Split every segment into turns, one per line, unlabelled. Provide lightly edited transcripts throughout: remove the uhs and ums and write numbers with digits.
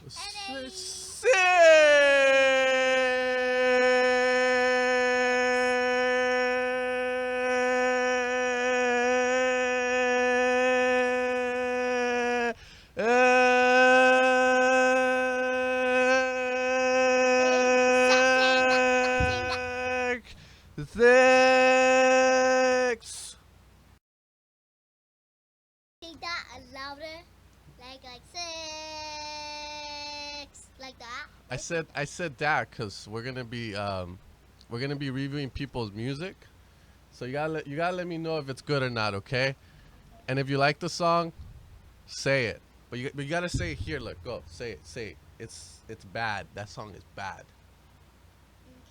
Thanks.
Say that louder, like 6, like that.
I said that because we're gonna be reviewing people's music, so you gotta let me know if it's good or not, okay? And if you like the song, say it. But you gotta say it here. Look, go say it. Say it. It's bad. That song is bad.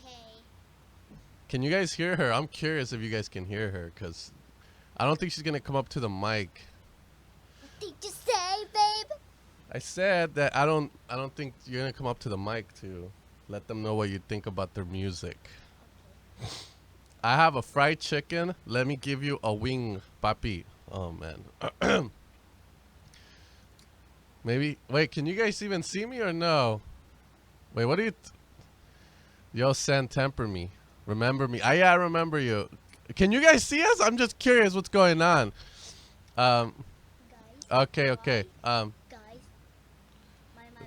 Okay.
Can you guys hear her? I'm curious if you guys can hear her because I don't think she's gonna come up to the mic.
What did you say, babe?
I said that I don't think you're gonna come up to the mic to let them know what you think about their music. I have a fried chicken. Let me give you a wing, papi. Oh man. Maybe wait. Can you guys even see me or no? Wait, what do you? Yo, San, temper me. Remember me. Yeah, I remember you. Can you guys see us? I'm just curious what's going on.
Guys.
Okay.
Guys. My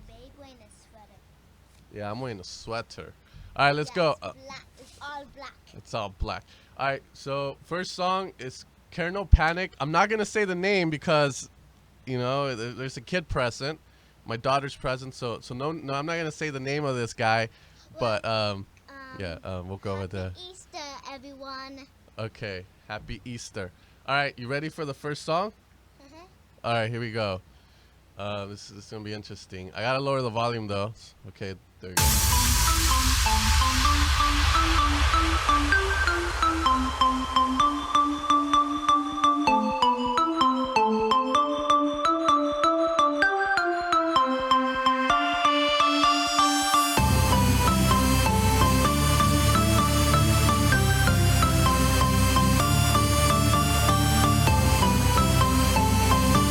babe wearing a sweater.
Yeah, I'm wearing a sweater. All right, let's go.
It's black. It's all black.
It's all black. All right, so first song is Care No Panic. I'm not going to say the name because, you know, there's a kid present. My daughter's present, so no, I'm not going to say the name of this guy. But, we'll go with that.
Happy Easter, everyone.
Okay, happy Easter. All right, you ready for the first song? All right, here we go. This is going to be interesting. I got to lower the volume, though. Okay, there you go.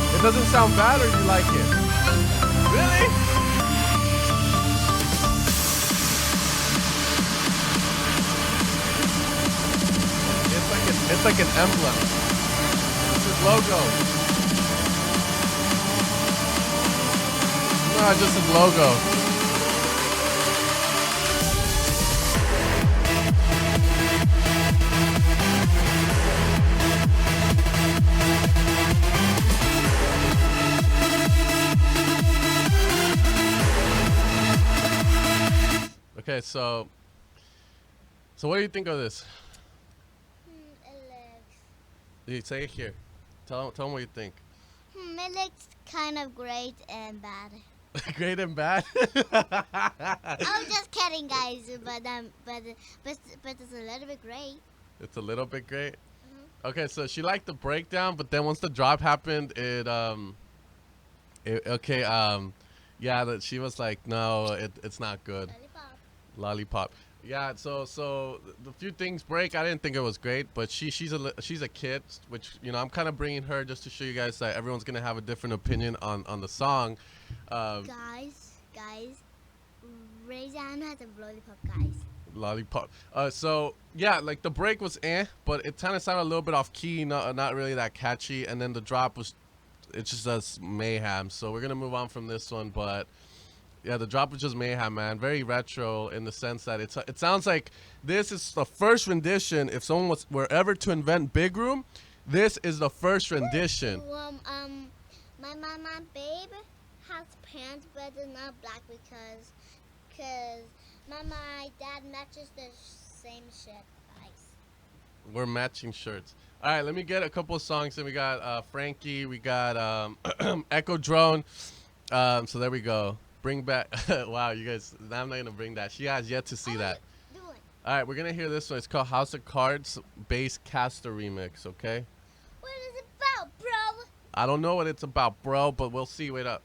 It doesn't sound bad, or you like it? Really? It's like an emblem. It's his logo. No, just his logo. Okay, so what do you think of this? You say it here. Tell them what you think.
It looks kind of great and bad.
Great and bad?
I'm just kidding, guys. But it's a little bit great.
It's a little bit great. Okay, so she liked the breakdown, but then once the drop happened, that she was like, no, it's not good. Lollipop. Yeah, so the few things break. I didn't think it was great, but she's a kid, which, you know, I'm kind of bringing her just to show you guys that everyone's gonna have a different opinion on the song.
Guys, raise your hand at the lollipop, guys.
Lollipop. So yeah, like the break was but it kind of sounded a little bit off key, not really that catchy, and then the drop it just does mayhem. So we're gonna move on from this one, but. Yeah, the drop was just mayhem, man. Very retro in the sense that it sounds like this is the first rendition. If someone were ever to invent Big Room, this is the first rendition.
My babe has pants, but they're not black because my dad matches the same shit, guys.
We're matching shirts. All right, let me get a couple of songs. Then we got Frankie, we got Echo Drone. So there we go. Bring back. Wow, you guys. I'm not gonna bring that. She has yet to see that. All right, we're gonna hear this one. It's called House of Cards Bass Caster Remix. Okay.
What is it about, bro?
I don't know what it's about, bro, but we'll see. Wait up.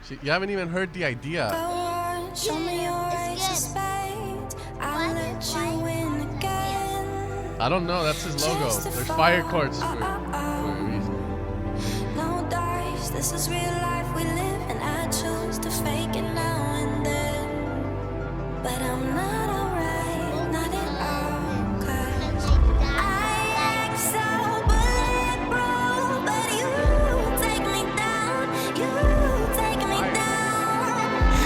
You haven't even heard the idea.
Show me your ace of spades. I'll let you win again.
I don't know. That's his logo. There's fire chords for a reason.
No dice. This is real life we live, and I choose to fake it now and then. But I'm not alright, not at all. 'Cause I act so bulletproof, but you take me down. You take me down.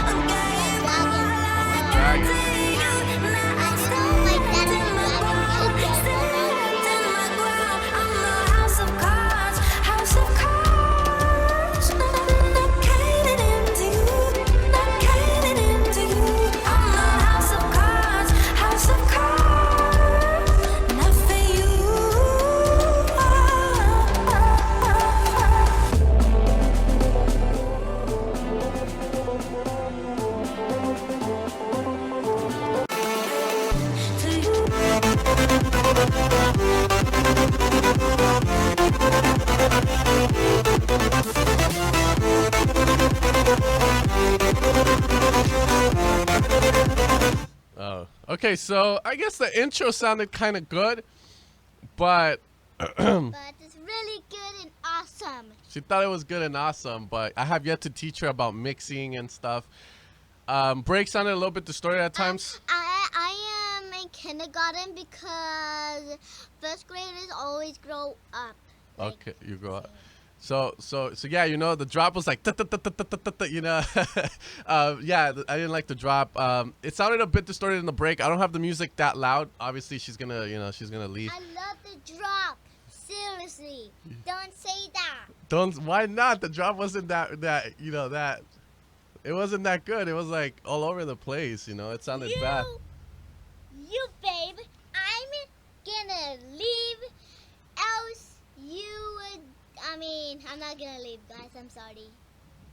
I gave all I got to you. Now I'm stabbed in my ground, stabbed in my ground. I'm the house of cards, house of cards. Not caving into you, not caving into you. I'm the house of cards, house of cards. Not for you.
Oh, okay. So I guess the intro sounded kind of good, but
But it's really good and awesome.
she thought it was good and awesome. But I have yet to teach her about mixing and stuff. Break sounded a little bit distorted at times.
I am in kindergarten because first graders always grow up. Like,
Okay, you go out. So yeah, you know, the drop was like, you know, yeah, I didn't like the drop. It sounded a bit distorted in the break. I don't have the music that loud. Obviously, she's gonna leave.
I love the drop. Seriously, don't say that.
Don't. Why not? The drop wasn't that it wasn't that good. It was like all over the place. You know, it sounded bad.
You babe, I'm gonna leave. Else you would. I mean, I'm not gonna leave, guys. I'm sorry.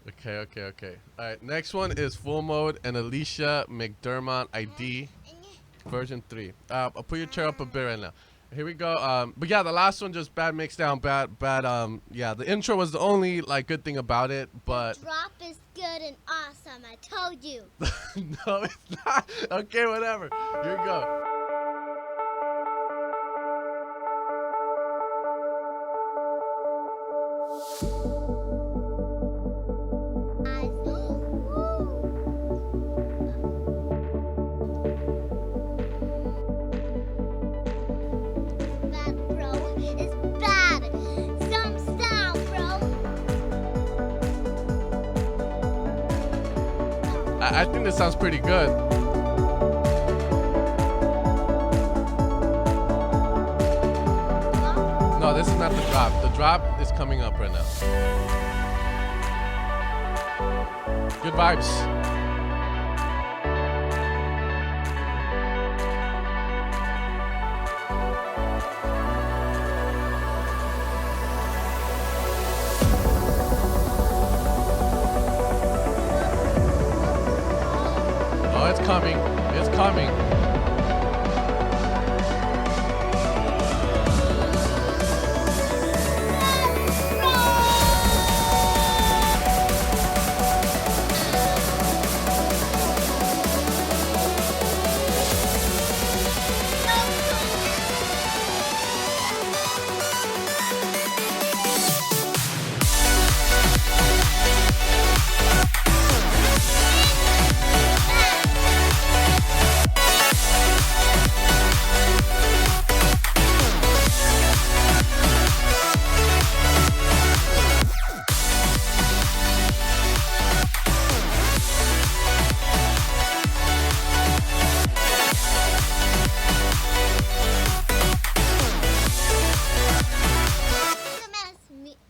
Okay. All right, next one is Full Mode and Alicia McDermott ID version 3. I'll put your chair up a bit right now. Here we go. But yeah, the last one just bad mix down, bad. Yeah, the intro was the only like good thing about it, but
Drop is good and awesome. I told you.
no, it's not. Okay, whatever. Here we go.
Bad, bro. It's bad. Some sound, bro.
I think this sounds pretty good. No, this is not the drop. The drop is coming up right now. Good vibes. Oh, it's coming. It's coming.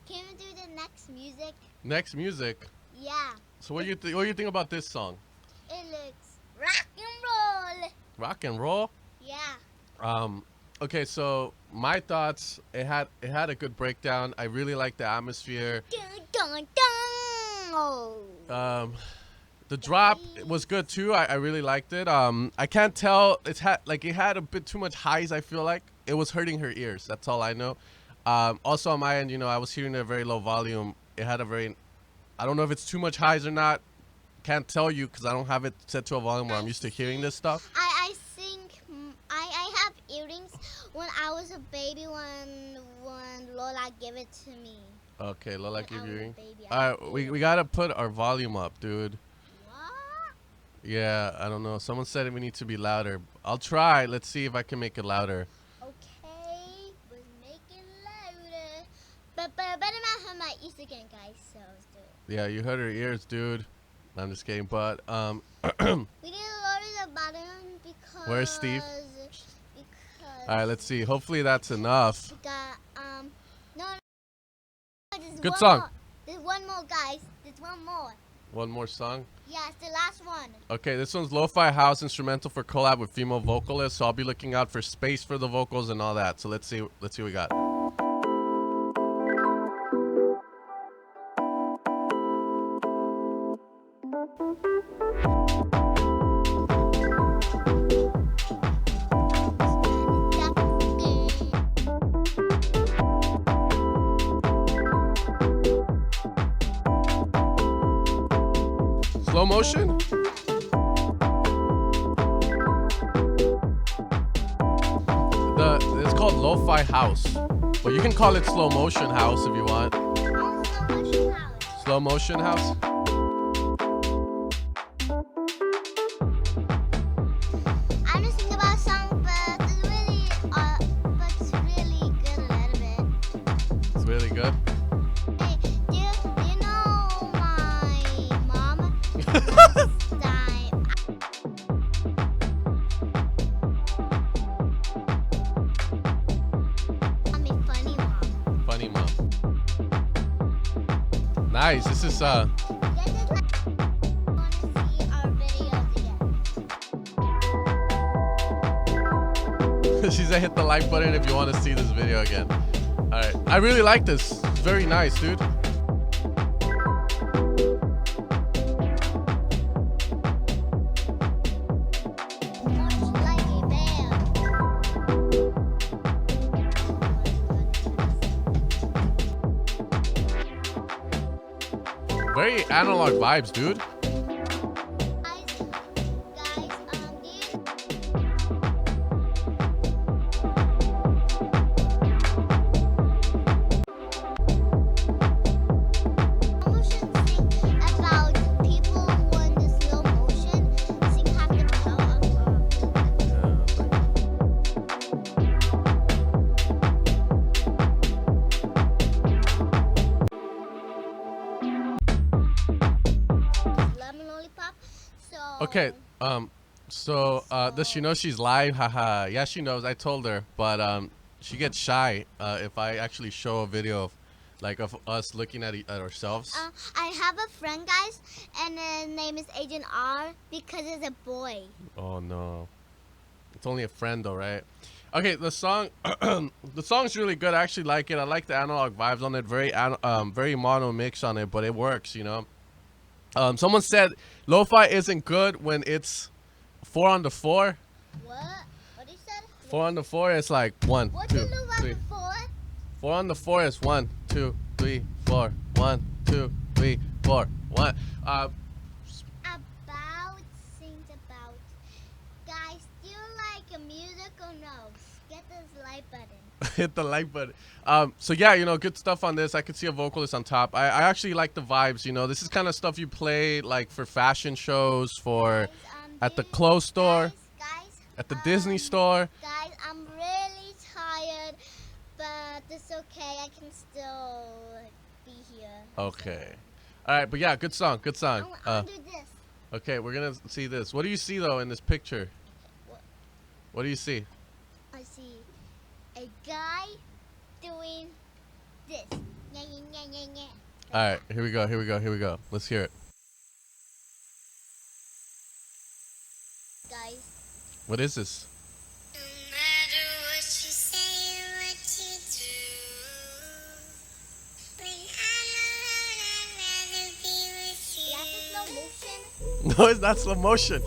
Can we do the next music?
Next music.
Yeah.
So what do you think about this song?
It looks rock and roll.
Rock and roll.
Yeah.
Okay, so my thoughts. It had a good breakdown. I really like the atmosphere.
Dun, dun, dun.
The drop was good too. I really liked it. I can't tell. It had a bit too much highs. I feel like it was hurting her ears. That's all I know. Also on my end, you know, I was hearing it at a very low volume. It had a very I don't know if it's too much highs or not. Can't tell you because I don't have it set to a volume where I'm used to hearing this stuff.
I think I have earrings when I was a baby when Lola gave it to me.
Okay, Lola, give you earring.
Baby,
All right, we gotta put our volume up, dude.
What?
Yeah, I don't know. Someone said we need to be louder. I'll try. Let's see if I can make it louder.
Okay, we'll make it louder. But better not hurt my ears again, guys. So let's do it.
Yeah, you heard her ears, dude. I'm just kidding, but
We need to lower the bottom because.
Where's Steve?
Because.
all right, let's see. Hopefully that's enough.
We got no. There's
Good
one
song.
More. There's one more, guys. There's one more.
One more song.
Yeah, it's the last one.
Okay, this one's lo-fi house instrumental for collab with female vocalists. So I'll be looking out for space for the vocals and all that. So let's see what we got. Slow motion? It's called lo-fi house. But you can call it slow motion house if you want. Slow motion house?
I'm just thinking about a song, but it's really good a little bit.
It's really good.
Hey, do you know my mom? Last time. I'm a funny mom.
Funny mom. Nice. This is
Want to see our videos again?
she said hit the like button if you want to see this video again. Alright. I really like this. It's very nice, dude.
Much like a bear.
Very analog vibes, dude.
Guys, do you motion sing about people who in the slow motion sing happy power? Lemon lollipop. So
Okay, so does she know she's live? Haha. Yeah, she knows. I told her, but she gets shy if I actually show a video of us looking at ourselves.
I have a friend, guys, and his name is Agent R because it's a boy.
Oh no, it's only a friend though, right? Okay, the song, the song's really good. I actually like it. I like the analog vibes on it. Very mono mix on it, but it works, you know. Someone said lo-fi isn't good when it's 4 on the 4.
What? What you said?
4 on the 4 is like 1,
What
2,
you know about
3.
the four?
4 on the 4 is 1, 2, 3, 4. 1, 2, 3, 4. 1.
About things about. Guys, do you like a music or no? Get this like button.
Hit the like button. So yeah, you know, good stuff on this. I could see a vocalist on top. I actually like the vibes. You know, this is kind of stuff you play like for fashion shows, for at the clothes store,
Guys,
at the Disney store.
Guys, I'm really tired, but it's okay. I can still be here.
Okay. All right, but yeah, good song. Good song.
I'll do this.
Okay, we're gonna see this. What do you see though in this picture? What do you see?
I see a guy doing this. Yeah, yeah, yeah, yeah, yeah.
All right, here we go. Here we go. Here we go. Let's hear it.
Guys,
What is this?
No matter what you say or what you do, when I'm alone, I'd rather be with you.
that's a slow motion.
No, it's not slow motion.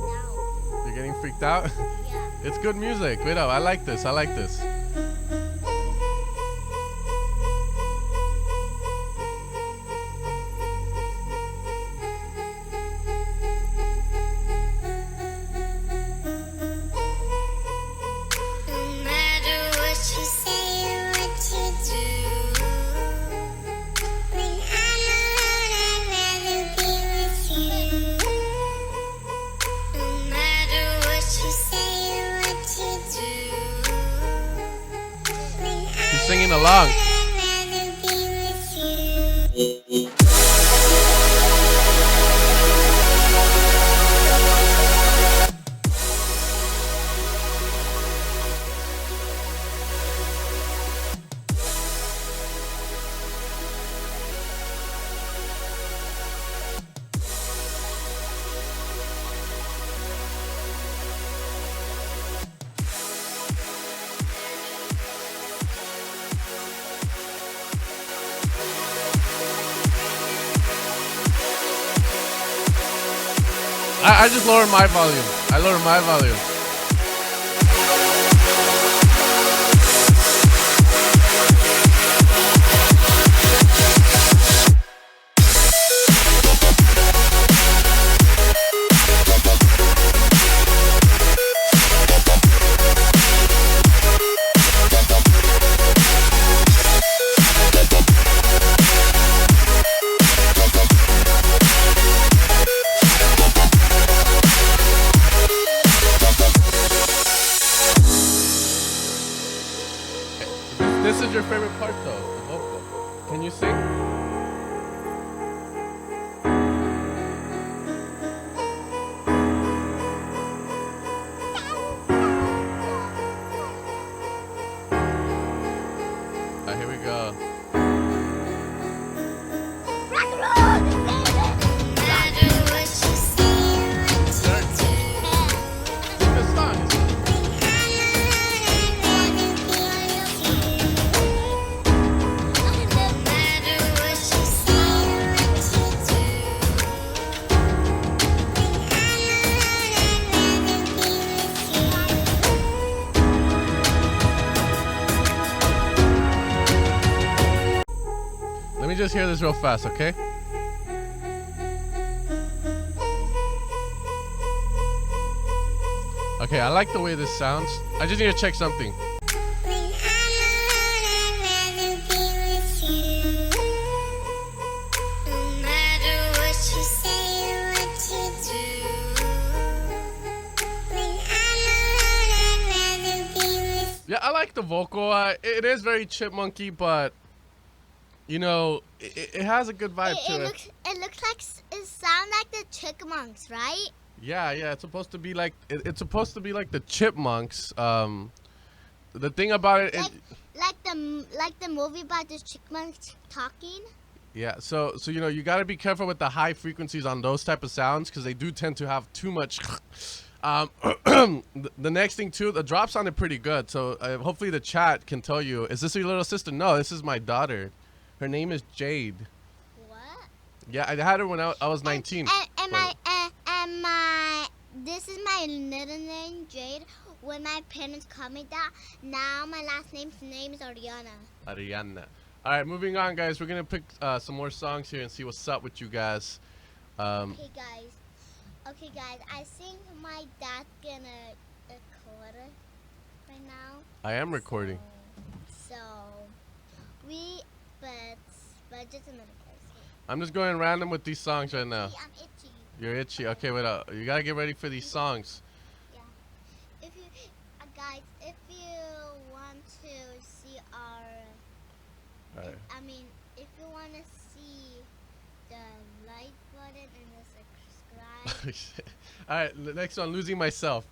Now,
You're getting freaked out?
yeah.
It's good music. Wait up. I like this. I like this. singing along. I just lowered my volume. I lowered my volume. This is your favorite part though, the vocal. Can you sing? Alright, here we go. Let me just hear this real fast, okay? Okay, I like the way this sounds. I just need to check something. Yeah, I like the vocal. It is very chipmunky, but you know, it has a good vibe to it.
It looks like it sounds like the chipmunks, right?
Yeah, it's supposed to be like it's supposed to be like the chipmunks. The thing about it,
like the movie about the chipmunks talking.
Yeah, so you know, you got to be careful with the high frequencies on those type of sounds because they do tend to have too much. The next thing too, the drop sounded pretty good. So hopefully the chat can tell you, is this your little sister? No, this is my daughter. Her name is Jade.
What?
Yeah, I had her when I was 19.
This is my middle name, Jade. When my parents called me that, now my last name is Ariana.
Ariana. All right, moving on, guys. We're gonna pick some more songs here and see what's up with you guys.
Okay, guys. I think my dad's gonna record it right now.
I am recording.
So but just a minute, guys.
I'm just going random with these songs right now.
I'm itchy.
You're itchy. Okay, wait up. You gotta get ready for these songs.
Yeah. If you guys, if you want to see our,
All right.
if you want to see the like button and the subscribe.
All right, next one, Losing Myself.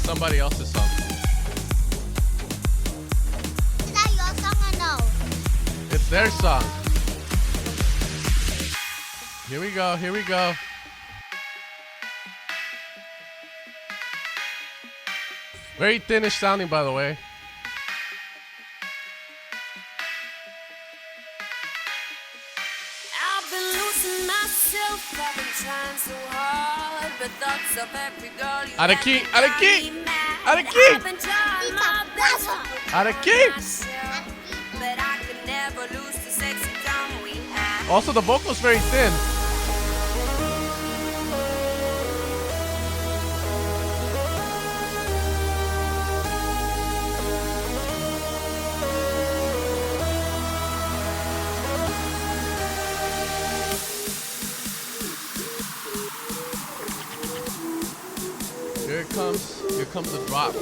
Somebody else's song.
Is that your song or no?
It's their song. Here we go. Very thinnish sounding, by the way.
I've been losing myself, I've been trying so hard, but thoughts of every girl you
Out of key.
I've been trying my best to
Araki.
myself, but I could never lose the sexy time we had.
Also, the vocal's very thin. comes the drop.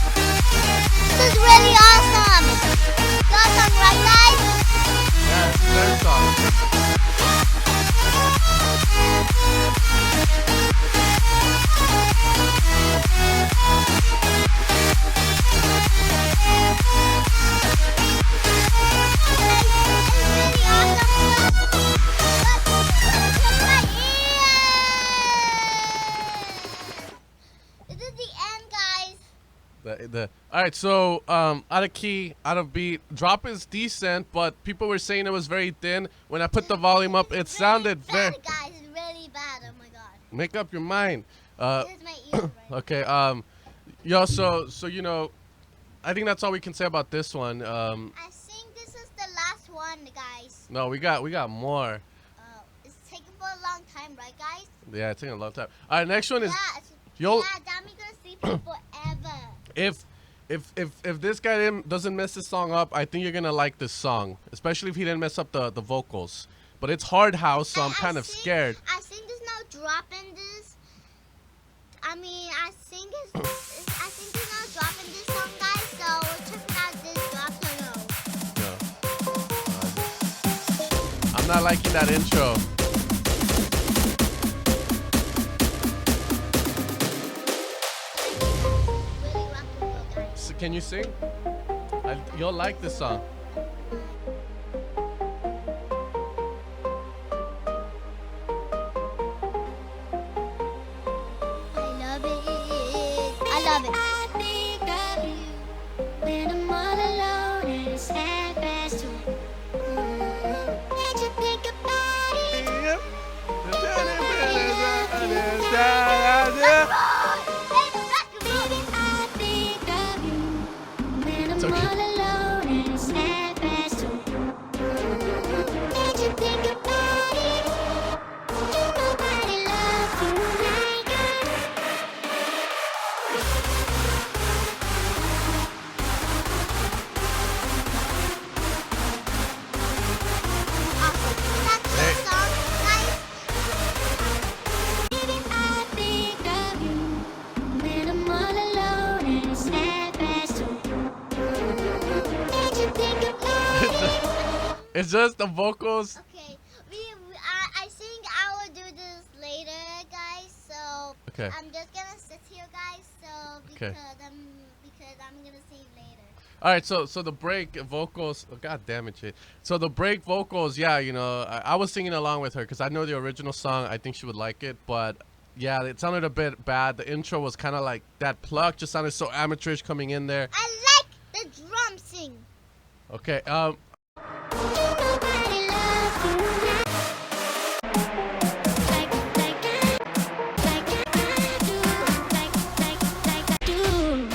This is really awesome. It's awesome, right, guys?
Yeah, it's their song. All right, so out of key, out of beat, drop is decent, but people were saying it was very thin. When I put the volume up, it sounded very.
Bad, guys. It's really bad. Oh my god.
Make up your mind.
This is my ear. Right?
Okay. Yo. So you know, I think that's all we can say about this one.
I think this is the last one, guys.
No, we got more.
It's taking for a long time, right, guys?
Yeah, it's taking a long time. All right, next one is.
Yeah, Dami gonna sleep forever.
If this guy doesn't mess this song up, I think you're gonna like this song, especially if he didn't mess up the vocals. But it's hard house, so I'm kind of scared.
I think there's no drop in this. I mean, I think there's no drop in this song, guys. So we're checking out this drop or no.
No. I'm not liking that intro.
Really rock and roll, guys.
So can you sing? You'll like this song.
I love it.
I think of you when I'm all alone and it's half past 2. Can't you think about it?
Yep.
Baby, I think of you when I'm
It's okay.
all alone and it's half past 2. Can't you think about it? Ain't nobody loves you like us.
That's the song, guys.
Baby, I think of you when I'm all alone and it's half past 2. Can't you think about it?
It's just the vocals.
Okay, I think I will do this later, guys. So
Okay.
I'm just gonna sit here, guys. So
Okay.
because I'm gonna sing later.
All right, so the break vocals. Oh, God damn it, shit. So the break vocals, yeah, you know, I was singing along with her because I know the original song. I think she would like it, but yeah, it sounded a bit bad. The intro was kind of like that pluck, just sounded so amateurish coming in there.
I like the drum sing.
Okay,
Ain't nobody loves you like I do.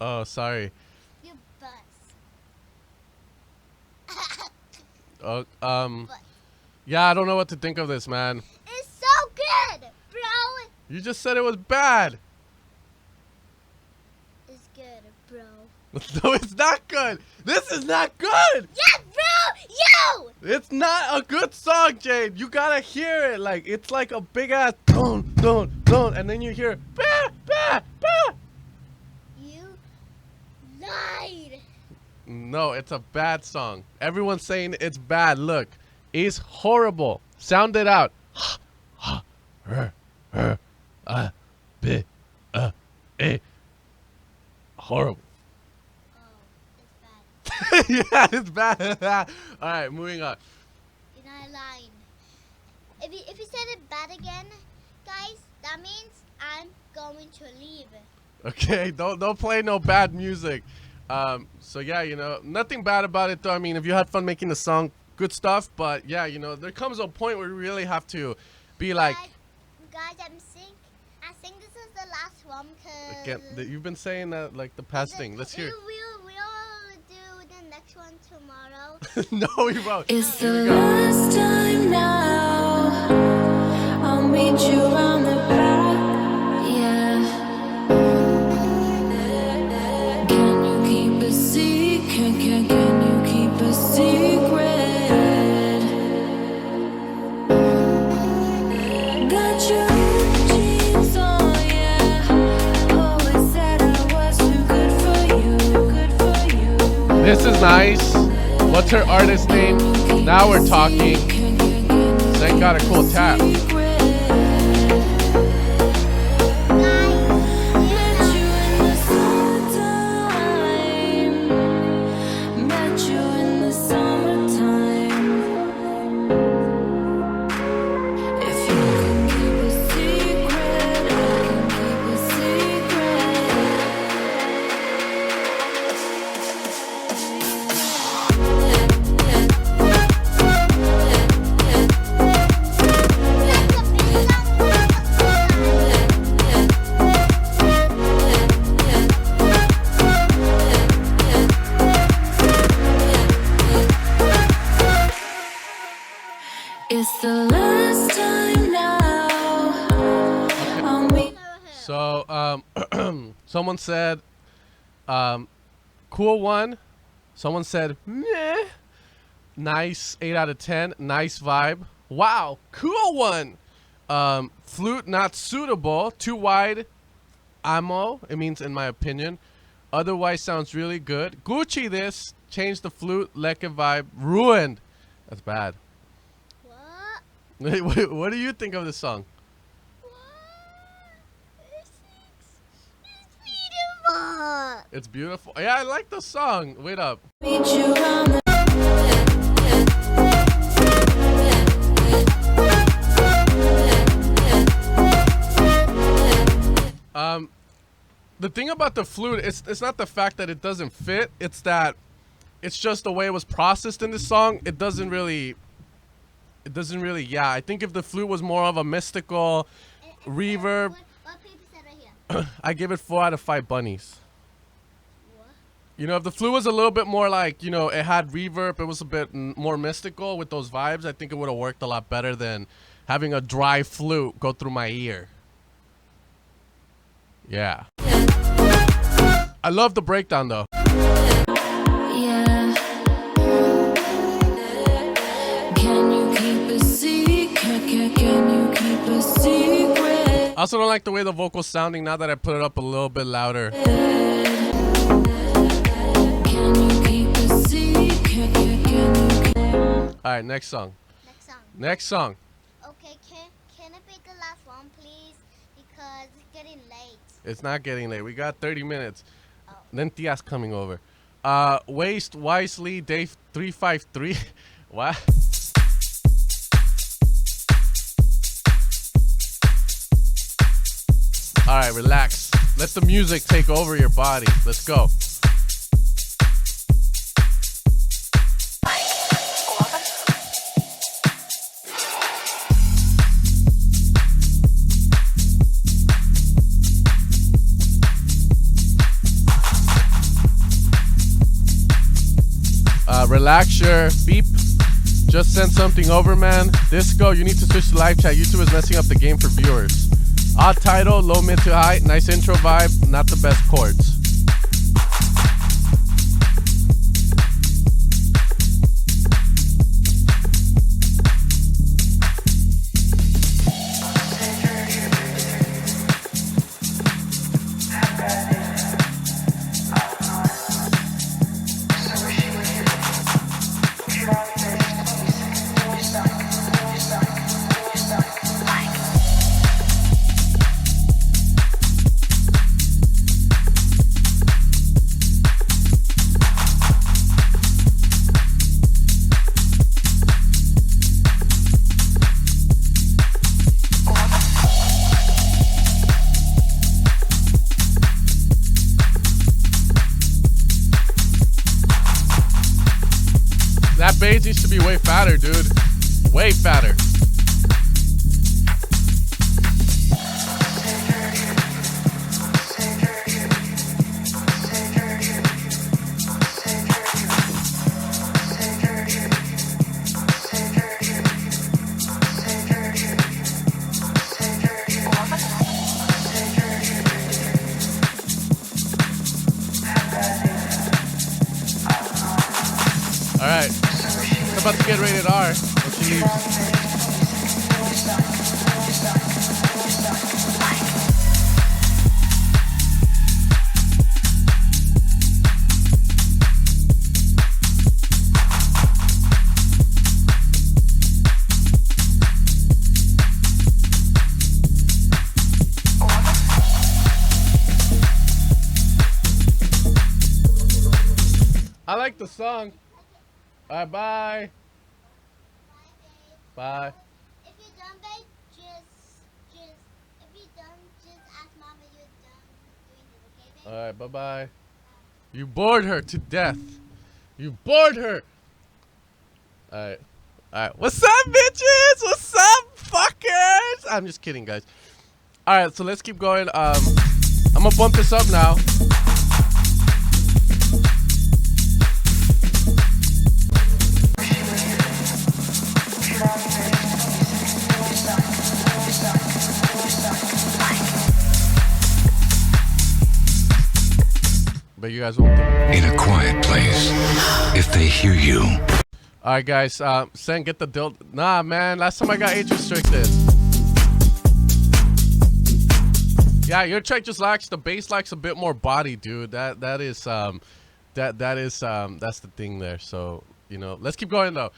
oh, sorry.
You bust.
Oh,
But
yeah, I don't know what to think of this, man.
it's so good, bro.
You just said it was bad.
It's good, bro.
No, it's not good. This is not good.
Yeah, bro. You.
It's not a good song, Jade. You gotta hear it. Like, it's like a big ass dun, dun, dun, and then you hear bah, bah, bah.
You lied.
No, it's a bad song. Everyone's saying it's bad. Look, it's horrible. Sound it out. Horrible.
Oh, it's bad.
Yeah, it's bad. All right, moving on.
You're not lying. If you said it bad again, guys, that means I'm going to leave.
Okay, don't play no bad music. So yeah, you know, nothing bad about it though. I mean, if you had fun making the song, good stuff. But yeah, you know, there comes a point where you really have to be like.
Guys, I think this is the last one because.
Again, you've been saying that like the past thing. Let's hear.
We'll do the next one tomorrow.
No, we won't.
It's the last time now. I'll meet you around the back. Yeah. Can you keep a secret? Can you keep a secret? Got your jeans on, yeah. Always said I was too good for you. Good for you.
This is nice. What's her artist name? Now we're talking. Zane got a cool tap.
It's the last time now. I'll meet.
So, someone said, cool one. Someone said, meh. Nice, 8 out of 10. Nice vibe. Wow, cool one. Flute not suitable. Too wide. Ammo. It means in my opinion. Otherwise sounds really good. Gucci this. Change the flute. Leke vibe. Ruined. That's bad.
What?
What do you think of this song?
What? It's beautiful.
It's beautiful. Yeah, I like the song. Wait up.
Meet you around the
The thing about the flute, it's not the fact that it doesn't fit. It's that it's just the way it was processed in the song. It doesn't really. Yeah, I think if the flute was more of a mystical reverb,
What people said right here?
I give it 4 out of 5 bunnies.
What?
You know, if the flute was a little bit more like, you know, it had reverb, it was a bit more mystical with those vibes, I think it would have worked a lot better than having a dry flute go through my ear. Yeah. I love the breakdown though.
yeah. Can you keep a secret? Can you keep a secret?
I also don't like the way the vocal's sounding now that I put it up a little bit louder.
Can you keep a secret?
Alright, next song.
Next song.
Next song.
Okay, can it be the last one, please? Because it's getting late.
It's not getting late. We got 30 minutes.
Oh.
Then Tia's coming over. Waste wisely, day 353. What? Alright, relax. Let the music take over your body. Let's go. Relax your beep. Just send something over, man. Disco, you need to switch to live chat. YouTube is messing up the game for viewers. Odd title, low, mid to high. Nice intro vibe, not the best chords. to be way fatter, dude. Way fatter. Alright, I'm about to get rated R. What you need? I like the song. Alright, bye. Bye.
If you're done, babe, if you're done, just ask Mama you're done doing it, okay, babe?
Alright, bye-bye. You bored her to death. You bored her. Alright. Alright. What's up, bitches? What's up, fuckers? I'm just kidding, guys. Alright, so let's keep going. I'm gonna bump this up now. But you guys won't do it.
In a quiet place, if they hear you.
Alright, guys. Sen, get the dilt. Nah, man. Last time I got age restricted. Yeah, your track just lacks, the bass lacks a bit more body, dude. That's the thing there. So, you know, let's keep going though.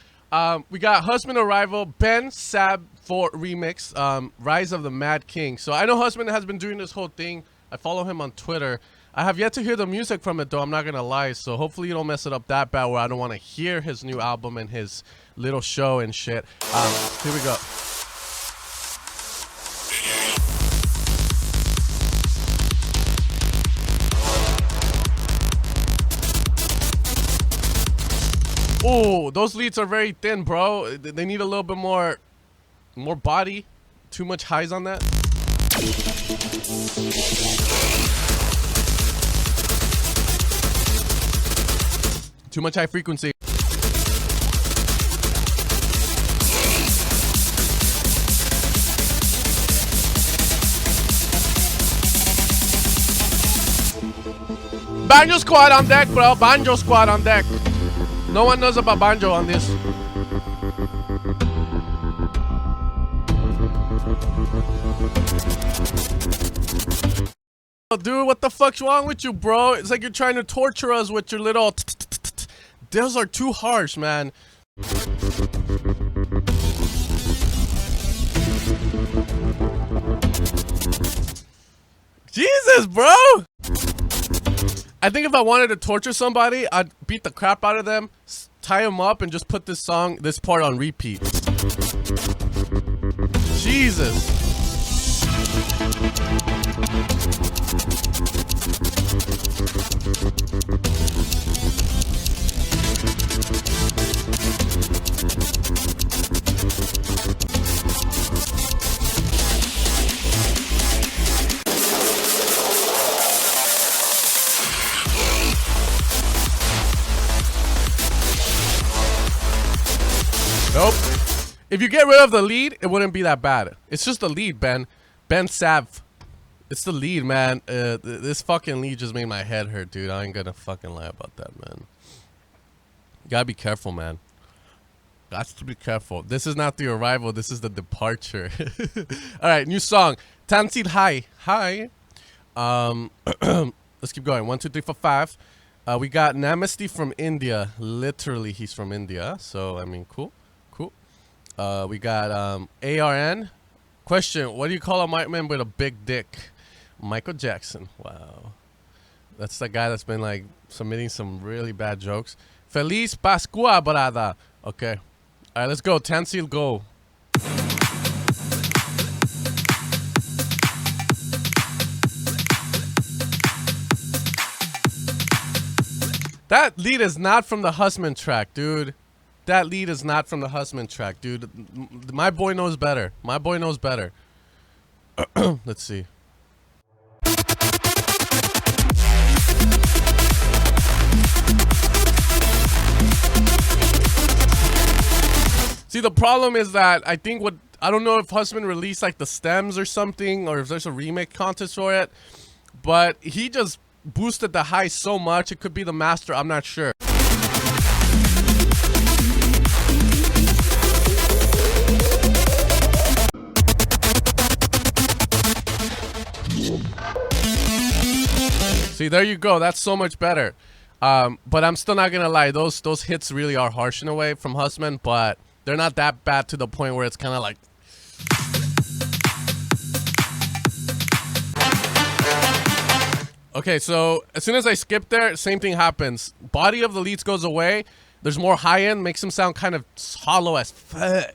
We got Husband Arrival, Ben Sab 4 remix, Rise of the Mad King. So I know Husband has been doing this whole thing. I follow him on Twitter. I have yet to hear the music from it though, I'm not gonna lie. So hopefully you don't mess it up that bad where I don't want to hear his new album and his little show and shit. Here we go. Oh, those leads are very thin, bro. They need a little bit more body. Too much highs on that. Too much high frequency. Banjo squad on deck, bro. Banjo squad on deck. No one knows about banjo on this. Dude, what the fuck's wrong with you, bro? It's like you're trying to torture us with your little... Those are too harsh, man. Jesus, bro! I think if I wanted to torture somebody, I'd beat the crap out of them, tie them up, and just put this part on repeat. Jesus. Nope. If you get rid of the lead, it wouldn't be that bad. It's just the lead, Ben. Ben Sav. It's the lead, man. This fucking lead just made my head hurt, dude. I ain't gonna fucking lie about that, man. You gotta be careful, man. Got to be careful. This is not the arrival. This is the departure. All right, new song. Tansil Hai. Hi. Let's keep going. 1, 2, 3, 4, 5. We got Namaste from India. Literally, he's from India. So, I mean, cool. We got ARN. Question, what do you call a white man with a big dick? Michael Jackson. Wow. That's the guy that's been like submitting some really bad jokes. Feliz Pascua, brada. Okay. All right, let's go. Tansil, go. That lead is not from the Husband track, dude. that lead is not from the Husman track, dude. My boy knows better. My boy knows better. Let's see. See, the problem is that I think I don't know if Husman released like the stems or something, or if there's a remake contest for it, but he just boosted the highs so much. It could be the master, I'm not sure. See, there you go. That's so much better. But I'm still not gonna lie. Those hits really are harsh in a way from Husman, but they're not that bad to the point where it's kind of like. Okay, so as soon as I skip there, same thing happens. Body of the leads goes away. There's more high end, makes them sound kind of hollow as fuck.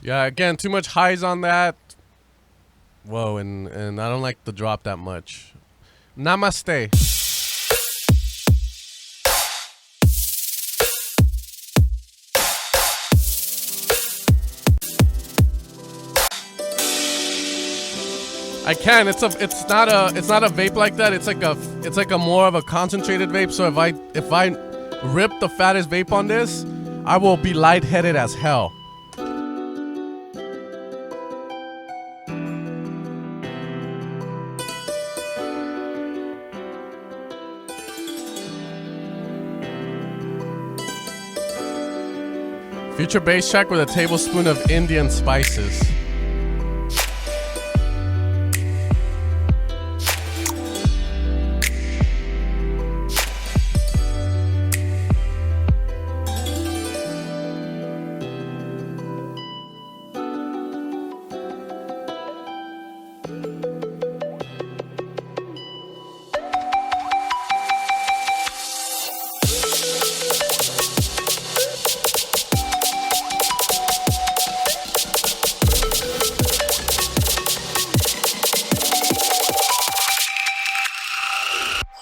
Yeah, again, too much highs on that. Whoa, and I don't like the drop that much. Namaste. I can. It's not a vape like that. It's like a more of a concentrated vape. So if I rip the fattest vape on this, I will be lightheaded as hell. Future bass track with a tablespoon of Indian spices.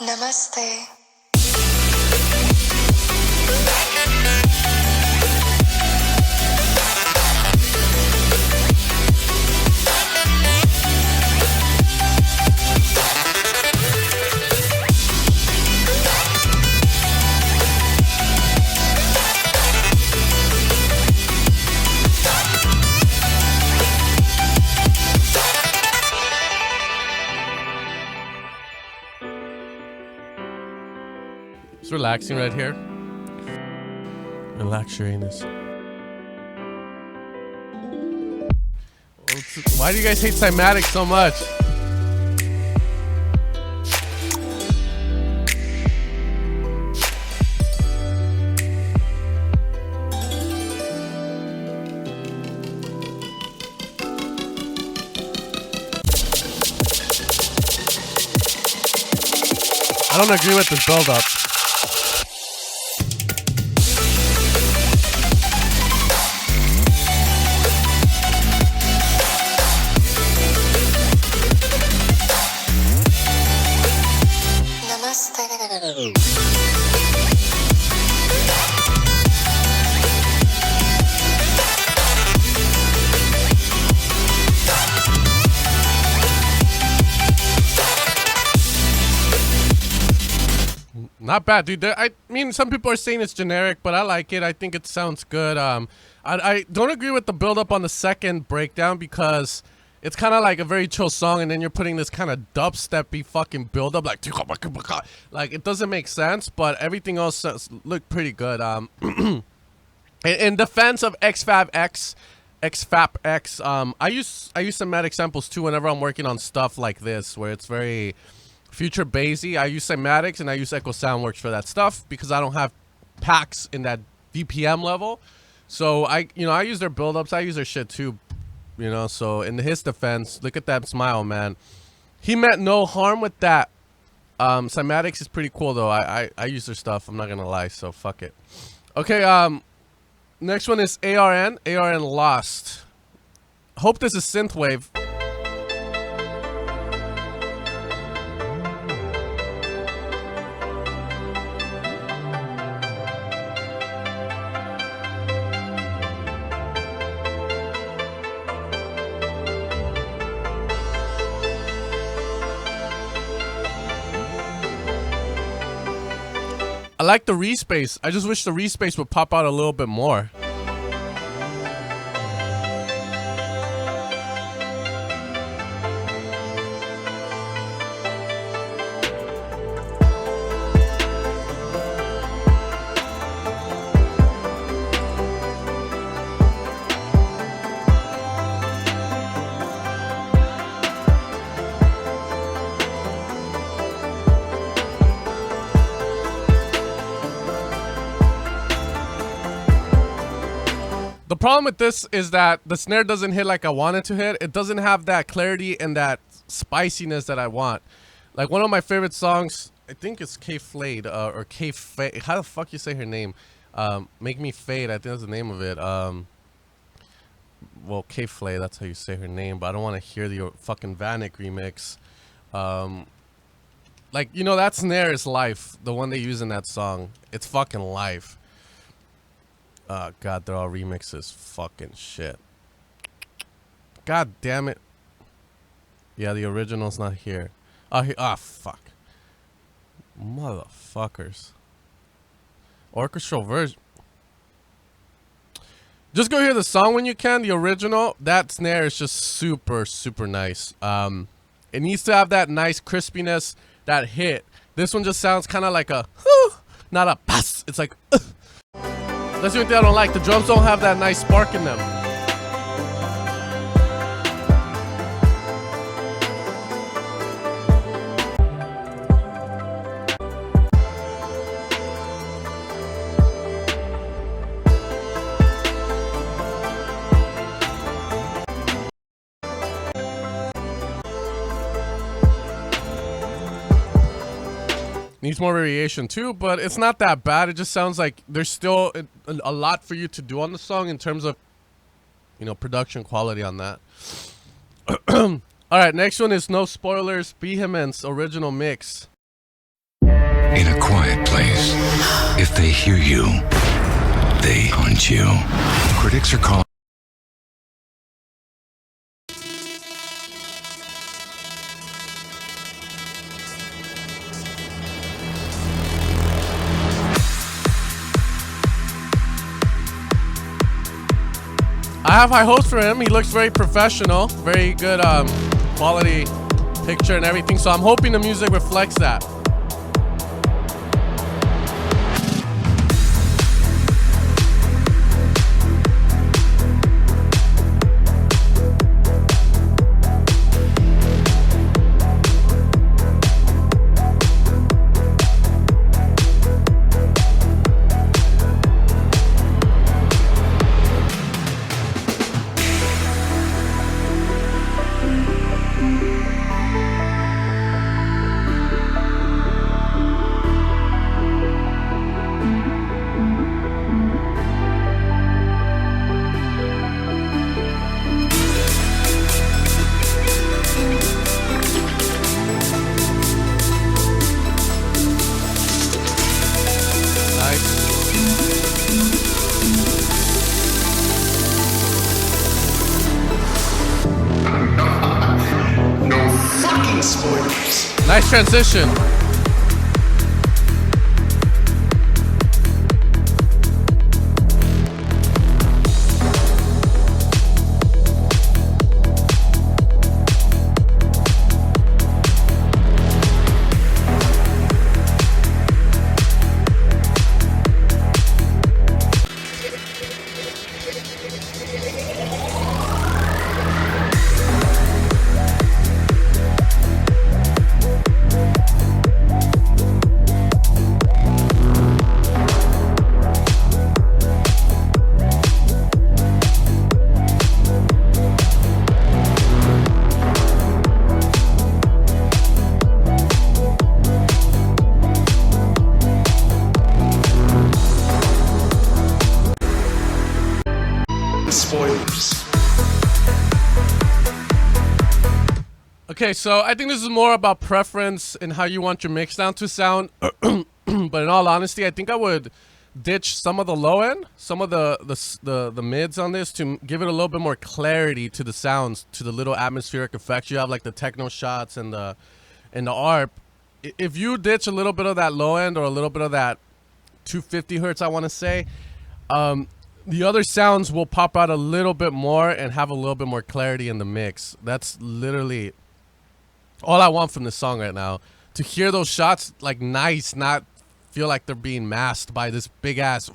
Namaste.
It's relaxing right here. Relax your anus. Why do you guys hate cymatics so much? I don't agree with this build-up. Not bad, dude. I mean, some people are saying it's generic, but I like it. I think it sounds good. I don't agree with the build-up on the second breakdown because it's kind of like a very chill song, and then you're putting this kind of dubsteppy fucking build-up, like it doesn't make sense. But everything else looked pretty good. In defense of XFAP X, I use somatic samples too whenever I'm working on stuff like this, where it's very future bassy. I use cymatics and I use Echo Soundworks for that stuff because I don't have packs in that VPM level. So I use their build-ups. I use their shit too. you know. So in his defense, look at that smile, man. He meant no harm with that. Cymatics is pretty cool though. I use their stuff. I'm not gonna lie. So fuck it. Okay. Next one is ARN. ARN Lost. Hope this is synthwave. I like the respace. I just wish the respace would pop out a little bit more. The problem with this is that the snare doesn't hit like I want it to hit. It doesn't have that clarity and that spiciness that I want. Like one of my favorite songs, I think it's K Flayed or K Fade. How the fuck you say her name? Make Me Fade. I think that's the name of it. Well, K Flay, that's how you say her name. But I don't want to hear the fucking Vanek remix. Like, you know, that snare is life. The one they use in that song. It's fucking life. God, they're all remixes. Fucking shit. God damn it. Yeah, the original's not here. Oh, fuck. Motherfuckers. Orchestral version. Just go hear the song when you can. The original, that snare is just super, super nice. It needs to have that nice crispiness, that hit. This one just sounds kind of like a, not a pass. It's like, that's the only thing I don't like. The drums don't have that nice spark in them. Needs more variation too, but it's not that bad. It just sounds like there's still a lot for you to do on the song in terms of, you know, production quality on that. All right, next one is No Spoilers, Behemoth's original mix.
In a quiet place, if they hear you, they hunt you. Critics are calling.
I have high hopes for him. He looks very professional, very good quality picture and everything. So I'm hoping the music reflects that. Nice transition. Okay, so I think this is more about preference and how you want your mix down to sound. But in all honesty, I think I would ditch some of the low end, some of the mids on this to give it a little bit more clarity to the sounds, to the little atmospheric effects you have, like the techno shots and the ARP. If you ditch a little bit of that low end or a little bit of that 250 hertz, I want to say, the other sounds will pop out a little bit more and have a little bit more clarity in the mix. That's literally all I want from this song right now. To hear those shots like nice, not feel like they're being masked by this big ass.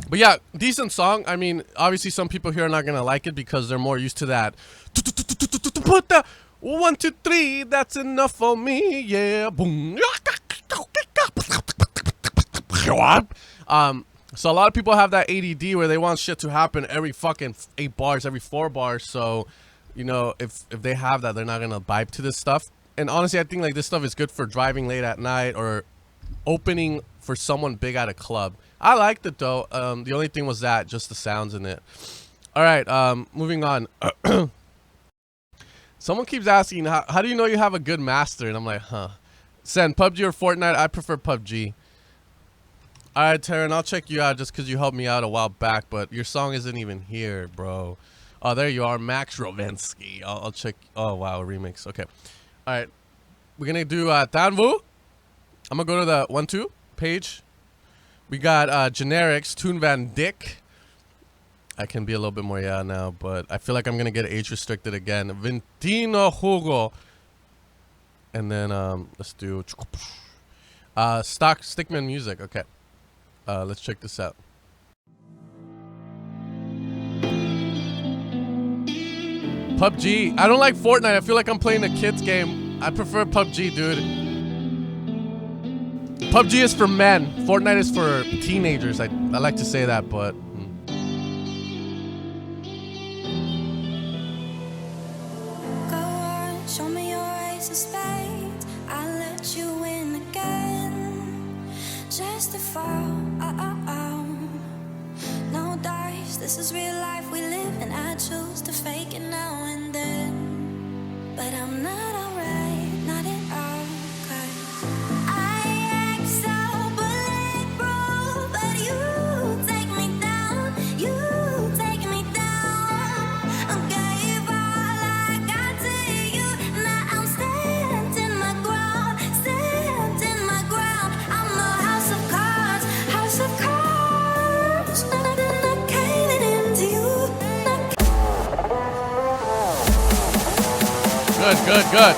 But yeah, decent song. I mean, obviously some people here are not gonna like it because they're more used to that. Put the 1, 2, 3. That's enough for me. Yeah, boom. So a lot of people have that ADD where they want shit to happen every fucking 8 bars, every 4 bars. So, you know, if they have that, they're not gonna vibe to this stuff. And honestly, I think like this stuff is good for driving late at night or opening for someone big at a club. I liked it though. The only thing was that just the sounds in it. All right, moving on. Someone keeps asking, how do you know you have a good master? And I'm like, Sen, PUBG or Fortnite? I prefer PUBG. All right, Taryn, I'll check you out just because you helped me out a while back, but your song isn't even here, bro. Oh, there you are, Max Rovensky. I'll check. Oh, wow, remix. Okay. All right. We're going to do Danvu. I'm going to go to the 1-2 page. We got Generics, Toon Van Dyck. I can be a little bit more now, but I feel like I'm going to get age restricted again. Ventino Hugo. And then let's do Stock Stickman Music. Okay. Let's check this out. PUBG. I don't like Fortnite. I feel like I'm playing a kid's game. I prefer PUBG, dude. PUBG is for men. Fortnite is for teenagers. I like to say that, but...
Go on, show me your ace of spades. I'll let you win again. Just to fall. No dice. This is real life we live, and I choose to fake it now and then. But I'm not alright, not at all. 'Cause I act so bulletproof, but you take me down. You take me down. I gave all I got to you. Now I'm standing my ground, standing my ground. I'm a house of cards, house of cards. Not caving into you.
Good.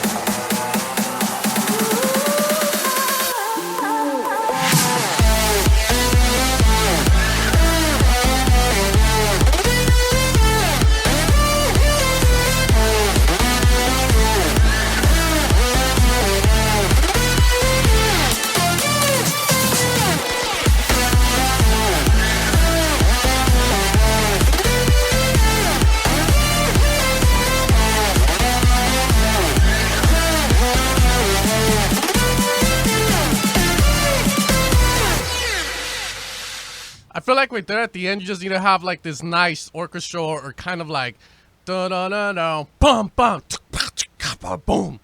I feel like right there at the end, you just need to have like this nice orchestral or kind of like da da da da bum bum boom.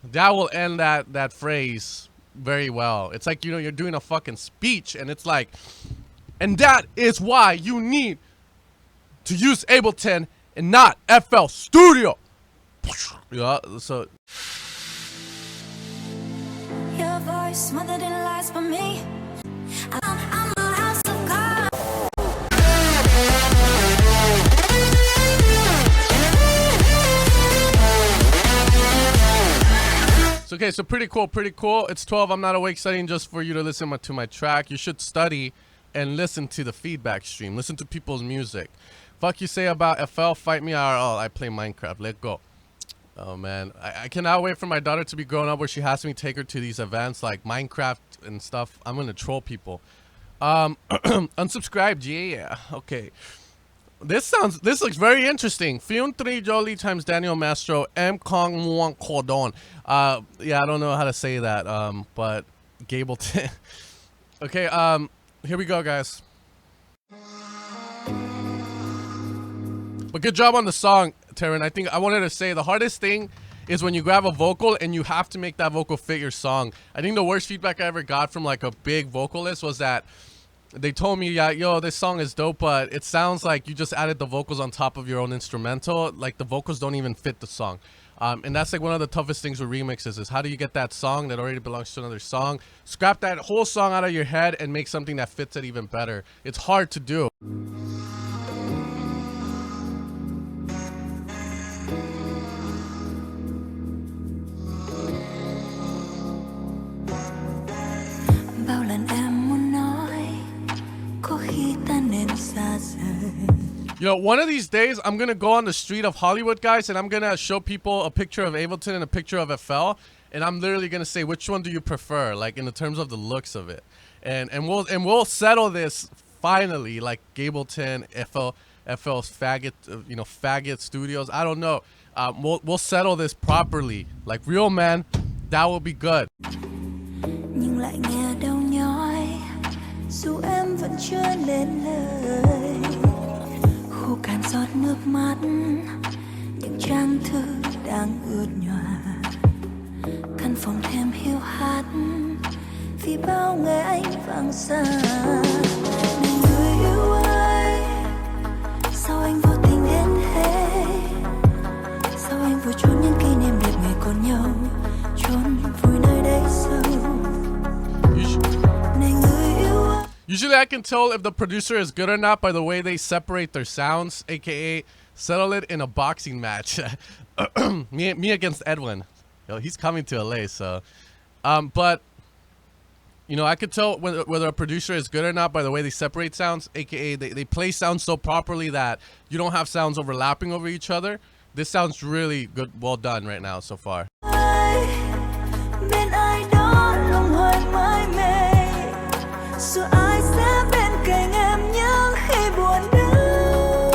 That will end that phrase very well. It's like, you know, you're doing a fucking speech and it's like, and that is why you need to use Ableton and not FL Studio. Yeah, so
Your voice smothered in lies for me. I'm a house of cards.
So, okay, so pretty cool. It's 12. I'm not awake studying just for you to listen to my track. You should study and listen to the feedback stream. Listen to people's music. Fuck you say about FL, fight me IRL. I play Minecraft. Let go. Oh, man. I cannot wait for my daughter to be grown up where she has me take her to these events like Minecraft and stuff. I'm going to troll people. Unsubscribed. Yeah. Okay. This looks very interesting. Fion 3 Jolie times Daniel Mastro M Kong Muang Cordon. Yeah, I don't know how to say that. But Gableton. Okay, here we go, guys. But good job on the song, Taryn. I think I wanted to say the hardest thing is when you grab a vocal and you have to make that vocal fit your song. I think the worst feedback I ever got from like a big vocalist was that they told me, yeah, yo, this song is dope, but it sounds like you just added the vocals on top of your own instrumental. Like the vocals don't even fit the song. And that's like one of the toughest things with remixes is how do you get that song that already belongs to another song, scrap that whole song out of your head and make something that fits it even better. It's hard to do.
Bao lần em muốn nói có khi ta nên xa rời.
You know, one of these days, I'm going to go on the street of Hollywood, guys, and I'm going to show people a picture of Ableton and a picture of FL, and I'm literally going to say, which one do you prefer, like, in the terms of the looks of it? And we'll settle this finally, like Gableton, FL's faggot, you know, faggot studios. I don't know. We'll settle this properly. Like, real men, that will be good.
Nhưng lại nghe đau nhói dù em vẫn chưa nên lời. Khô cạn giọt nước mắt những trang thư đang ướt nhòa. Căn phòng thêm hiu hắt vì bao ngày anh vắng xa. Này người yêu ơi, sao anh vô tình đến thế? Sao anh vừa trốn những kỷ niệm đẹp ngày còn nhau, trốn vùi nơi đáy sâu.
Usually I can tell if the producer is good or not by the way they separate their sounds, aka settle it in a boxing match. me against Edwin. Yo, he's coming to LA, so but you know, I could tell whether a producer is good or not by the way they separate sounds, aka they play sounds so properly that you don't have sounds overlapping over each other. This sounds really good, well done right now so far.
Dù ai sẽ bên cạnh em những khi buồn đau,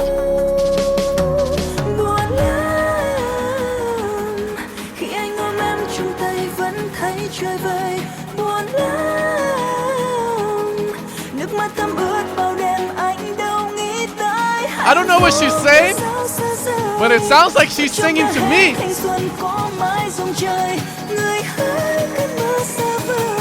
buồn lắm. Khi anh ôm em trong tay vẫn thấy trời vơi, buồn lắm. Nước mắt thấm ướt bao đêm anh đâu nghĩ tới.
I don't know what she's saying, but it sounds like she's singing to me.
Thanh xuân có mãi dòng trời, người hỡi cơn mưa xa vời.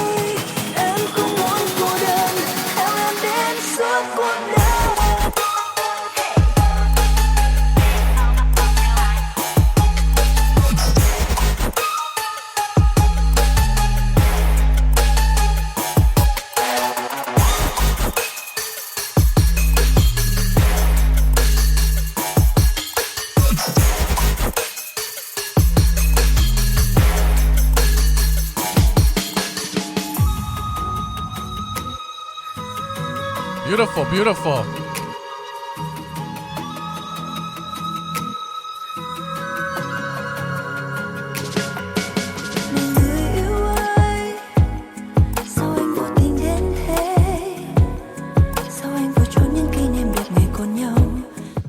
Beautiful, beautiful.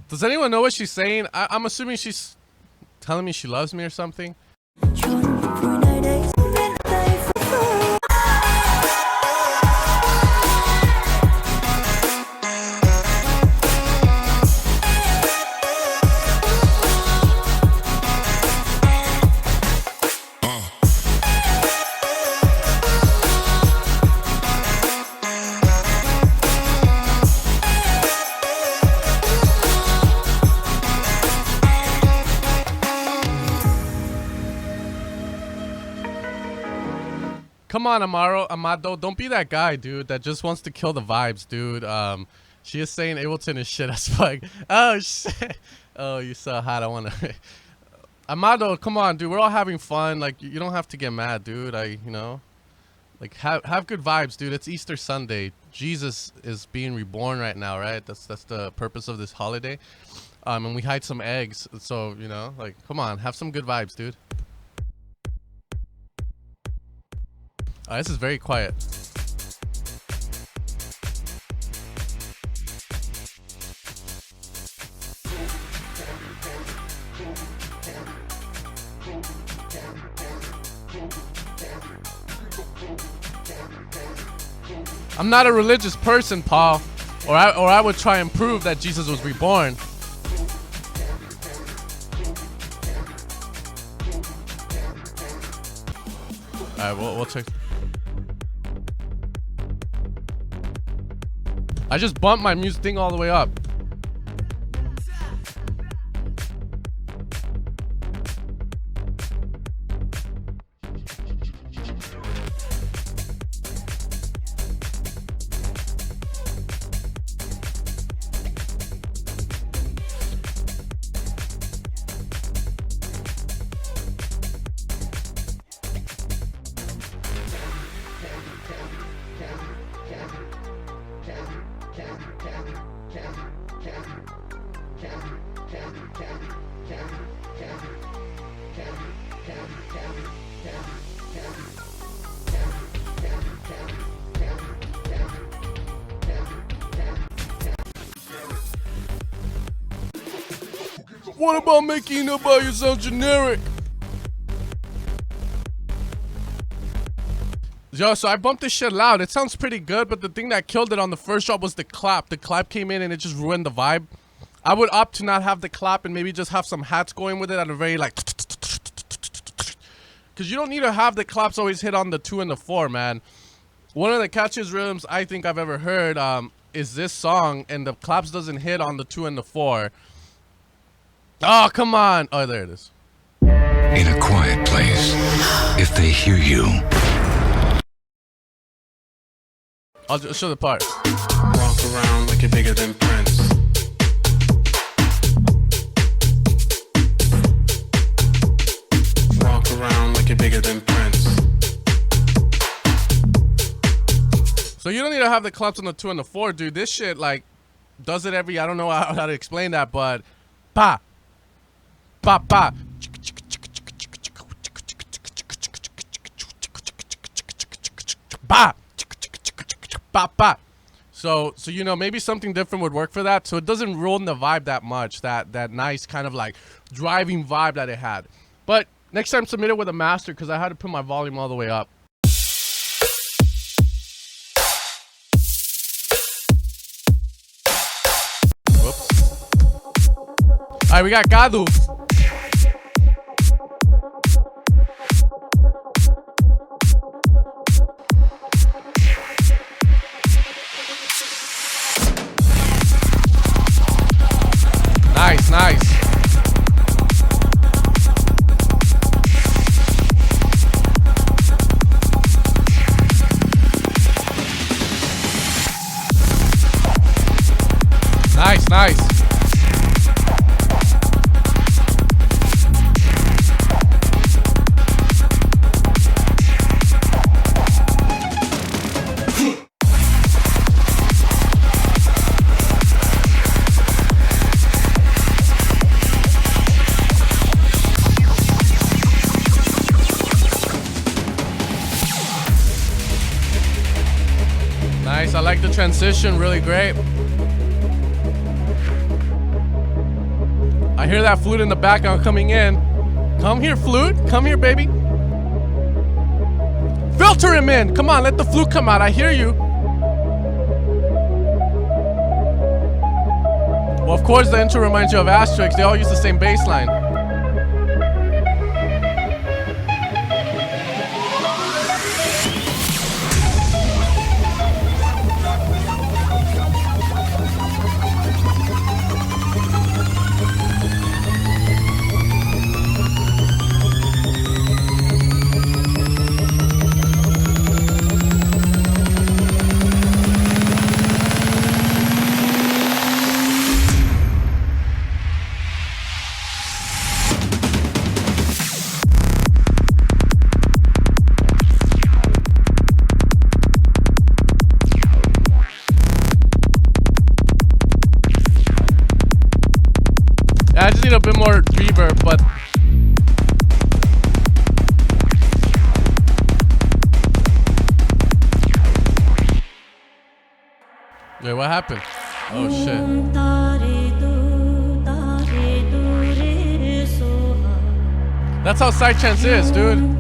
Does anyone know what she's saying? I'm assuming she's telling me she loves me or something. Come on, Amado, don't be that guy, dude, that just wants to kill the vibes, dude. She is saying Ableton is shit as fuck. Oh, shit. Oh, you're so hot. I want to... Amado, come on, dude. We're all having fun. Like, you don't have to get mad, dude. You know? Like, have good vibes, dude. It's Easter Sunday. Jesus is being reborn right now, right? That's the purpose of this holiday. And we hide some eggs. So, you know, like, come on. Have some good vibes, dude. This is very quiet. I'm not a religious person, Paul. Or I would try and prove that Jesus was reborn. Alright, we'll check. I just bumped my music thing all the way up. What about making it about you sound generic? Yo, so I bumped this shit loud. It sounds pretty good, but the thing that killed it on the first drop was the clap. The clap came in and it just ruined the vibe. I would opt to not have the clap and maybe just have some hats going with it at a very like... Because you don't need to have the claps always hit on the 2 and the 4, man. One of the catchiest rhythms I think I've ever heard is this song, and the claps doesn't hit on the 2 and the 4. Oh, come on. Oh, there it is.
In a quiet place, if they hear you,
I'll just show the part.
Walk around like you're bigger than Prince. Walk around like you're bigger than Prince.
So you don't need to have the claps on the 2 and the 4, dude. This shit, like, does it every... I don't know how to explain that, but... Pa. Pa, pa. Pa. Pa, pa. So you know, maybe something different would work for that. So it doesn't ruin the vibe that much. That nice kind of like driving vibe that it had. But next time submit it with a master, because I had to put my volume all the way up. Whoops. Alright, we got Gadu. Nice, nice. Nice, nice. Nice, I like the transition, really great. I hear that flute in the background coming in. Come here, flute. Come here, baby. Filter him in. Come on, let the flute come out. I hear you. Well, of course, the intro reminds you of Asterix. They all use the same bass line. I just need a bit more reverb, but wait, what happened? Oh shit. That's how sidechains is, dude.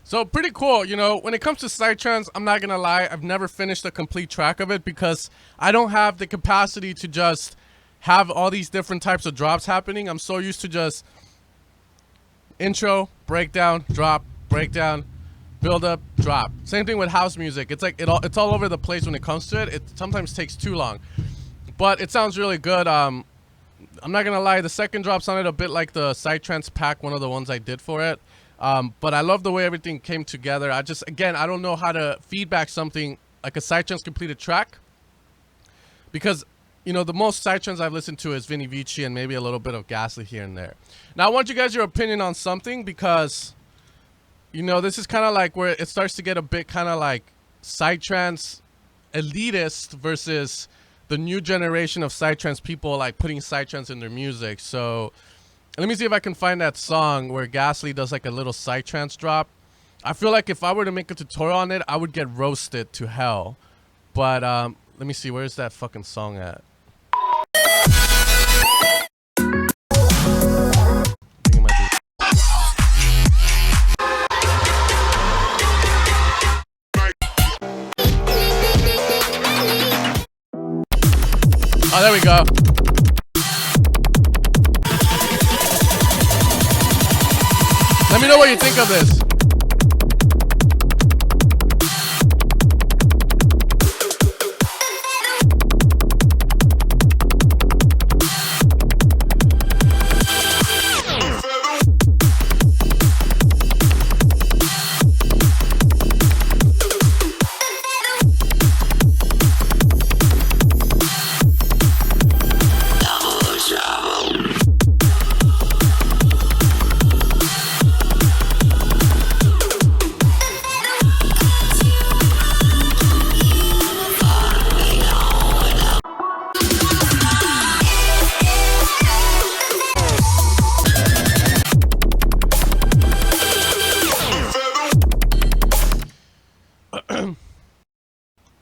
So pretty cool. You know, when it comes to psytrance, I'm not gonna lie, I've never finished a complete track of it because I don't have the capacity to just have all these different types of drops happening. I'm so used to just intro, breakdown, drop, breakdown, build up, drop. Same thing with house music. It's like it's all over the place when it comes to it. It sometimes takes too long, but it sounds really good. I'm not gonna lie, the second drop sounded a bit like the psytrance pack, one of the ones I did for it. But I love the way everything came together. I don't know how to feedback something like a psytrance completed track, because you know, the most psytrance I've listened to is Vinny Vici and maybe a little bit of Ghastly here and there. Now I want you guys your opinion on something, because you know, this is kind of like where it starts to get a bit kind of like psytrance elitist versus the new generation of psytrance people like putting psytrance in their music. So let me see if I can find that song where Ghastly does like a little psytrance drop. I feel like if I were to make a tutorial on it, I would get roasted to hell. But let me see, where's that fucking song at? Oh, there we go. Let me know what you think of this.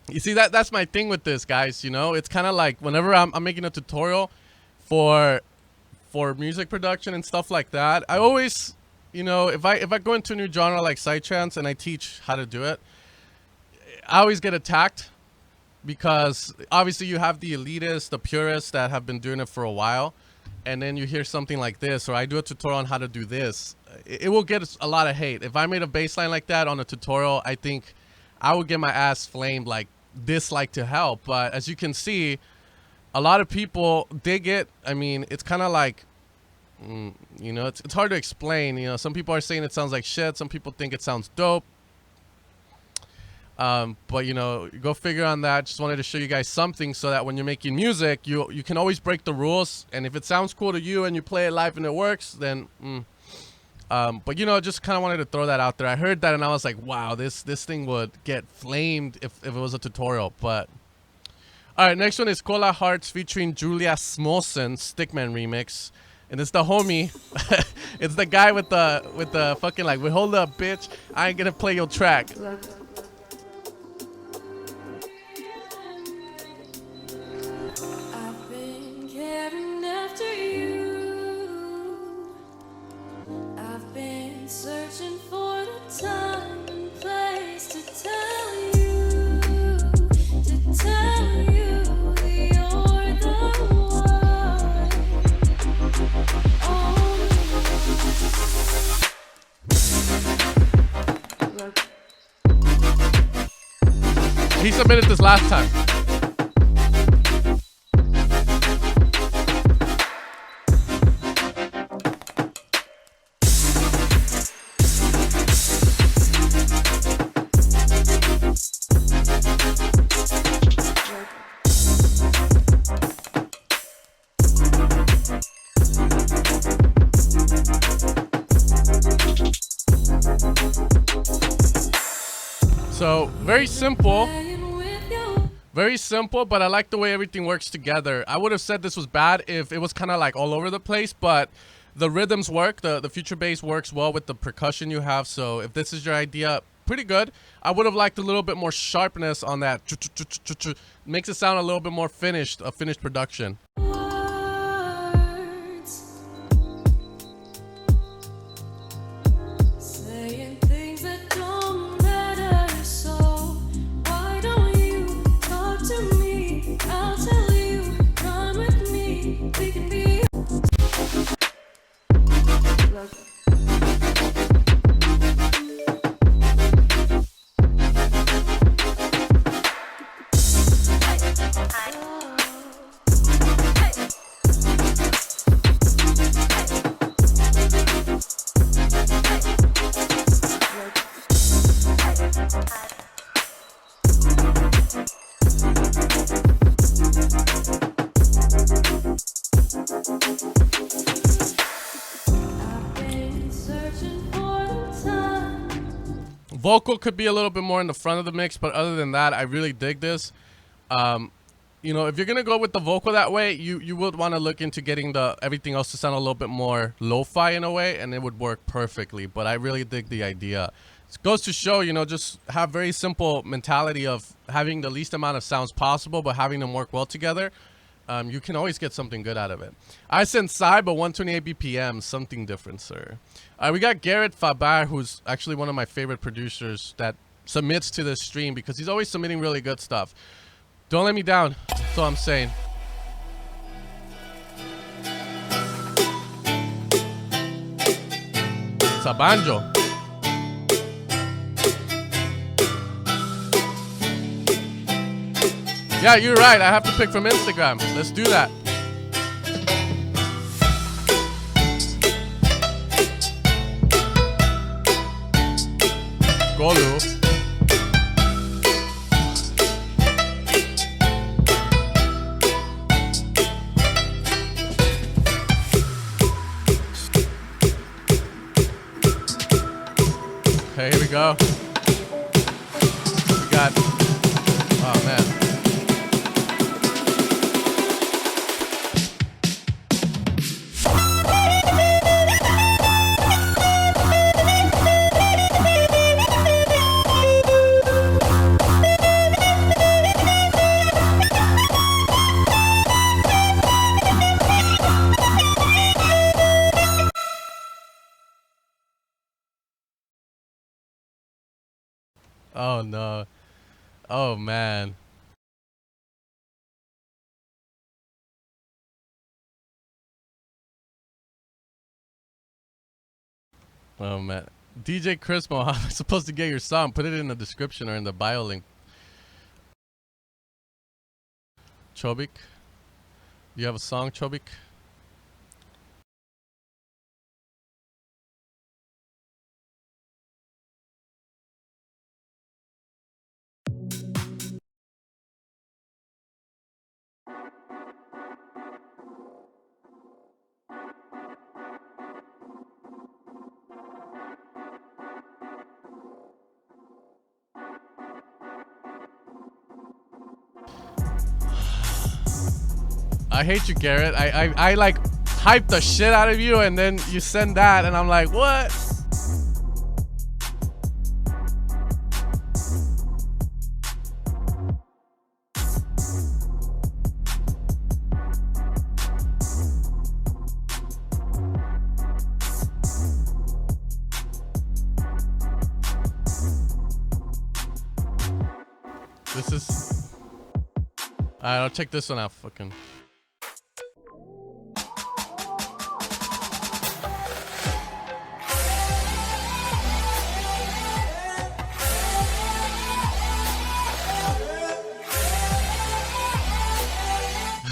You see, that's my thing with this, guys. You know, it's kind of like whenever I'm making a tutorial for music production and stuff like that, I always, you know, if I go into a new genre like psytrance and I teach how to do it, I always get attacked, because obviously you have the elitists, the purists that have been doing it for a while, and then you hear something like this, or I do a tutorial on how to do this, it will get a lot of hate. If I made a bass line like that on a tutorial, I think I would get my ass flamed, like dislike to hell. But as you can see, a lot of people dig it. I mean, it's kind of like, you know, it's hard to explain. You know, some people are saying it sounds like shit. Some people think it sounds dope. But you know, go figure on that. Just wanted to show you guys something so that when you're making music, you can always break the rules. And if it sounds cool to you and you play it live and it works, then but you know, just kind of wanted to throw that out there. I heard that and I was like, wow, this thing would get flamed if it was a tutorial. But all right, next one is Cola Hearts featuring Julia Smolson, Stickman remix, and it's the homie. It's the guy with the fucking like, well, hold up, bitch, I ain't gonna play your track.
I've been caring after you. I've been searching for the time and place to tell you you're the one.
He submitted this last time. So very simple, but I like the way everything works together. I would have said this was bad if it was kind of like all over the place, but the rhythms work. The future bass works well with the percussion you have. So if this is your idea, pretty good. I would have liked a little bit more sharpness on that. Makes it sound a little bit more finished, a finished production.
Saying things that don't
vocal could be a little bit more in the front of the mix, but other than that, I really dig this. You know, if you're gonna go with the vocal that way, you would want to look into getting the everything else to sound a little bit more lo-fi in a way, and it would work perfectly. But I really dig the idea. It goes to show, you know, just have very simple mentality of having the least amount of sounds possible, but having them work well together. You can always get something good out of it. I sent Psy, but 128 BPM, something different, sir. We got Garrett Faber, who's actually one of my favorite producers that submits to this stream because he's always submitting really good stuff. Don't let me down. That's all I'm saying. It's a banjo. Yeah, you're right. I have to pick from Instagram. Let's do that. Golu. Okay, here we go. We got, oh man. Oh no. Oh man. Oh man. DJ Chrismo, how am I supposed to get your song? Put it in the description or in the bio link. Chobik? Do you have a song, Chobik? I hate you, Garrett. I like hype the shit out of you and then you send that and I'm like, what? This is... Alright, I'll check this one out, fucking...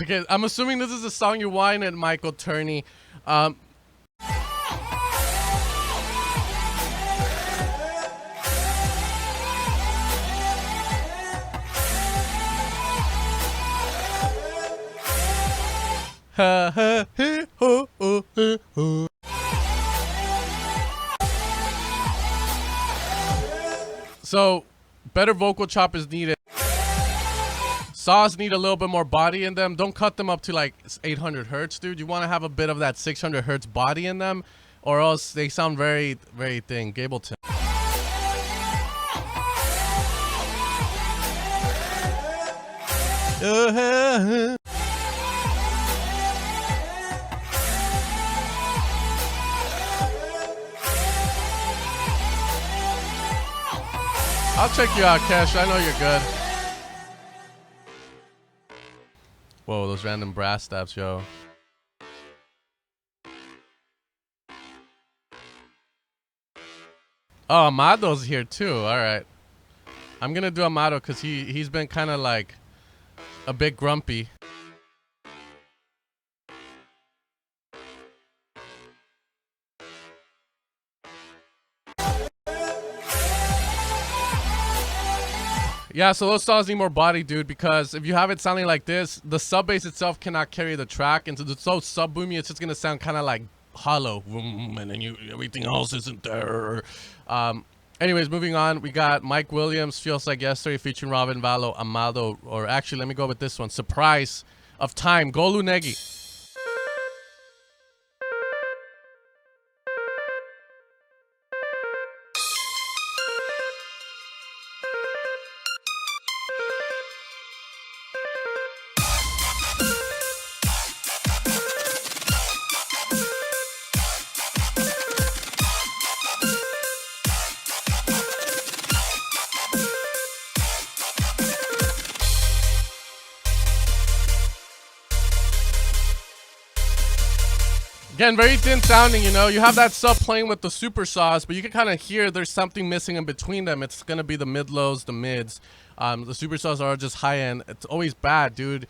Okay, I'm assuming this is a song you whine at Michael Turney. So, better vocal chop is needed. Saws need a little bit more body in them. Don't cut them up to like 800 hertz, dude. You want to have a bit of that 600 hertz body in them, or else they sound very, very thin. Gableton. I'll check you out, Cash. I know you're good. Whoa, those random brass stabs, yo. Oh, Amado's here too. All right. I'm gonna do Amado because he's been kind of like a bit grumpy. Yeah, so those saws need more body, dude, because if you have it sounding like this, the sub bass itself cannot carry the track, and so it's so sub boomy, it's just gonna sound kind of like hollow, and then everything else isn't there. Anyways, moving on, we got Mike Williams, Feels Like Yesterday, featuring Robin Valo Amado, or actually, let me go with this one, Surprise of Time, Golu Negi. Again, very thin sounding, you know. You have that sub playing with the super saws, but you can kind of hear there's something missing in between them. It's going to be the mid-lows, the mids. The super saws are just high-end. It's always bad, dude.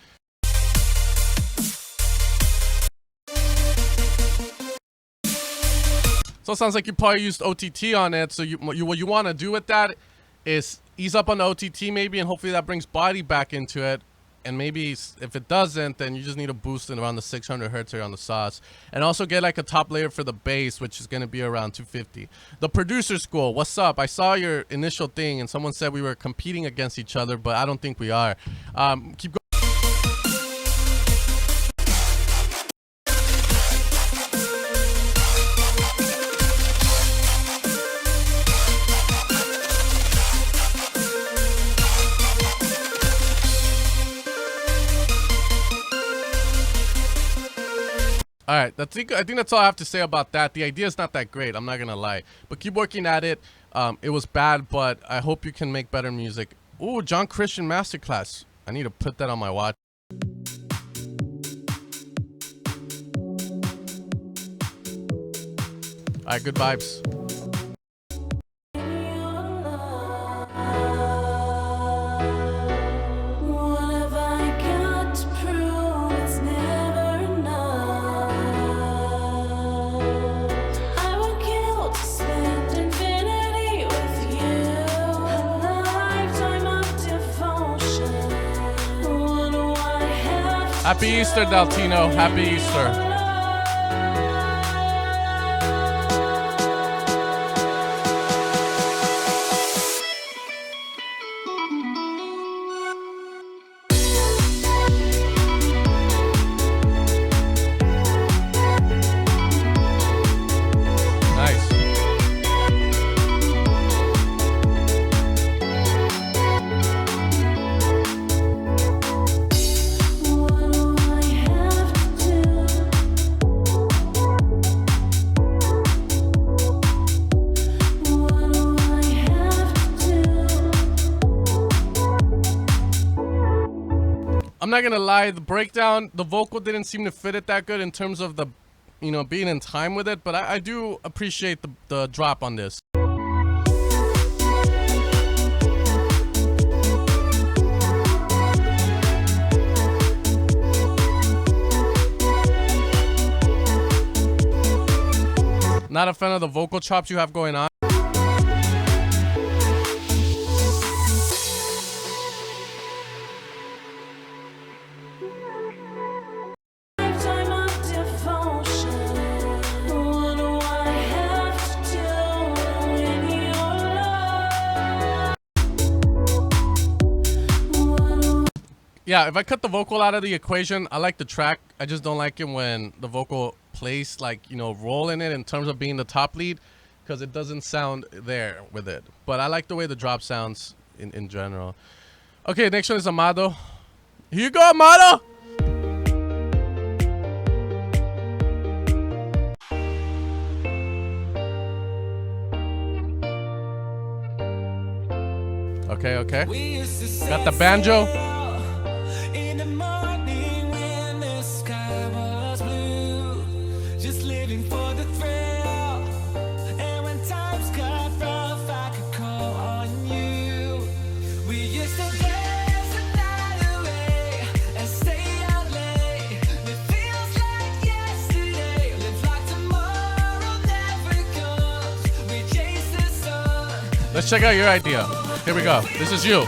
So it sounds like you probably used OTT on it. So what you want to do with that is ease up on the OTT maybe, and hopefully that brings body back into it. And maybe if it doesn't, then you just need a boost in around the 600 hertz here on the sauce. And also get like a top layer for the bass, which is going to be around 250. The Producer School, what's up? I saw your initial thing and someone said we were competing against each other, but I don't think we are. Keep going. All right, I think that's all I have to say about that. The idea is not that great, I'm not gonna lie, but keep working at it. It was bad, but I hope you can make better music. Ooh, John Christian Masterclass. I need to put that on my watch. All right, good vibes. Happy Easter, Daltino. Happy Easter. I'm not gonna lie, the breakdown, the vocal didn't seem to fit it that good in terms of the, you know, being in time with it, but I do appreciate the drop on this. Not a fan of the vocal chops you have going on. Yeah, if I cut the vocal out of the equation, I like the track. I just don't like it when the vocal plays like, you know, role in it in terms of being the top lead, because it doesn't sound there with it. But I like the way the drop sounds in general. Okay, next one is Amado. Here you go, Amado! Okay, okay. Got the banjo. Let's check out your idea. Here we go. This is you.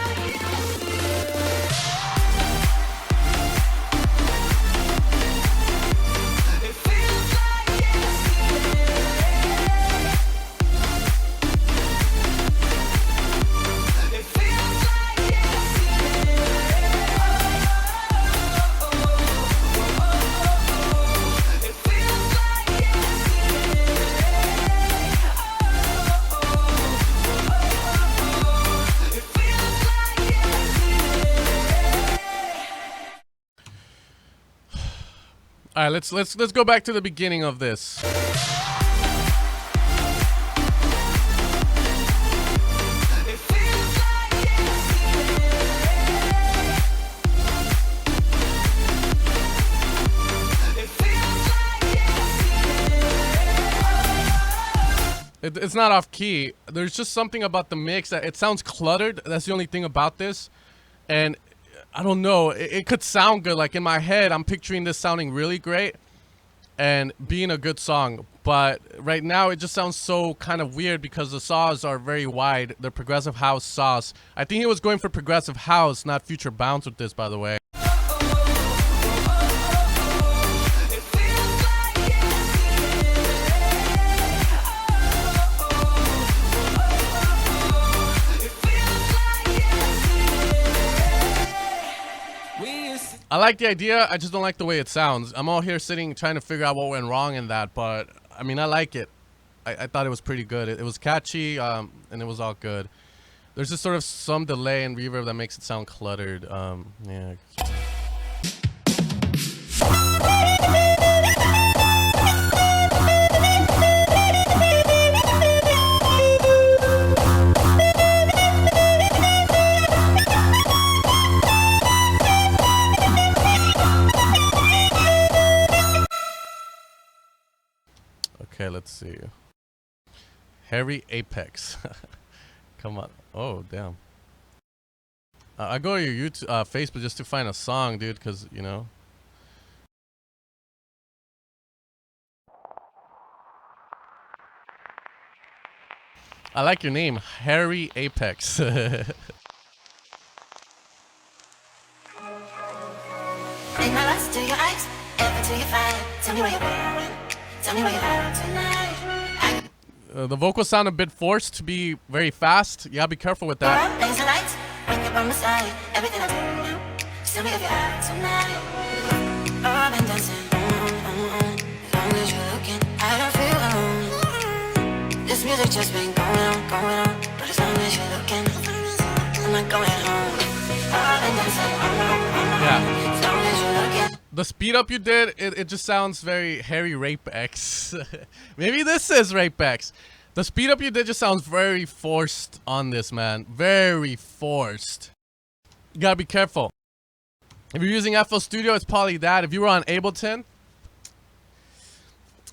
All right, let's go back to the beginning of this. It's not off key. There's just something about the mix that it sounds cluttered. That's the only thing about this. And I don't know. It could sound good. Like in my head, I'm picturing this sounding really great and being a good song. But right now, it just sounds so kind of weird because the saws are very wide. They're progressive house saws. I think he was going for progressive house, not future bounce with this, by the way. I like the idea, I just don't like the way it sounds. I'm all here sitting trying to figure out what went wrong in that, but I mean, I like it. I thought it was pretty good. It was catchy, and it was all good. There's just sort of some delay and reverb that makes it sound cluttered. Yeah. Okay, let's see. Hairy Apex. Come on. Oh, damn. I go to your YouTube, Facebook just to find a song, dude, because, you know. I like your name, Hairy Apex. The vocals sound a bit forced to be very fast. You gotta be careful with that.
This music just been going on, but as long as you're looking, I'm not going home.
Yeah.
As long as you're looking.
The speed up you did, it just sounds very Harry Rape X. Maybe this is Rape X. The speed up you did just sounds very forced on this, man. Very forced. You gotta be careful. If you're using FL Studio, it's probably that. If you were on Ableton,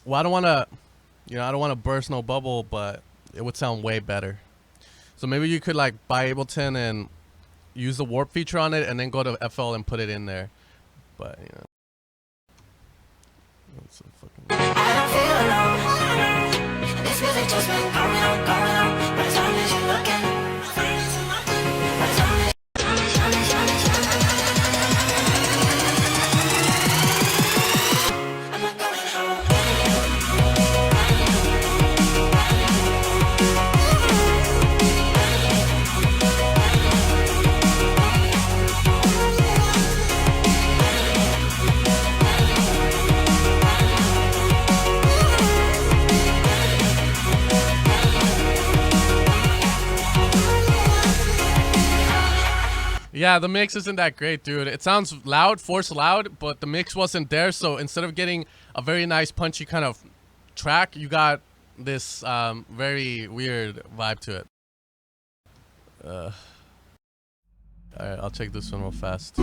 well, I don't wanna, you know, I don't wanna burst no bubble, but it would sound way better. So maybe you could like buy Ableton and use the warp feature on it and then go to FL and put it in there. But, you know. That's so fucking
I don't feel alone. This music just been going on, but as long as you're looking, but as long as I'm not going home.
Yeah, the mix isn't that great, dude. It sounds loud, forced loud, but the mix wasn't there. So instead of getting a very nice, punchy kind of track, you got this very weird vibe to it. All right, I'll check this one real fast.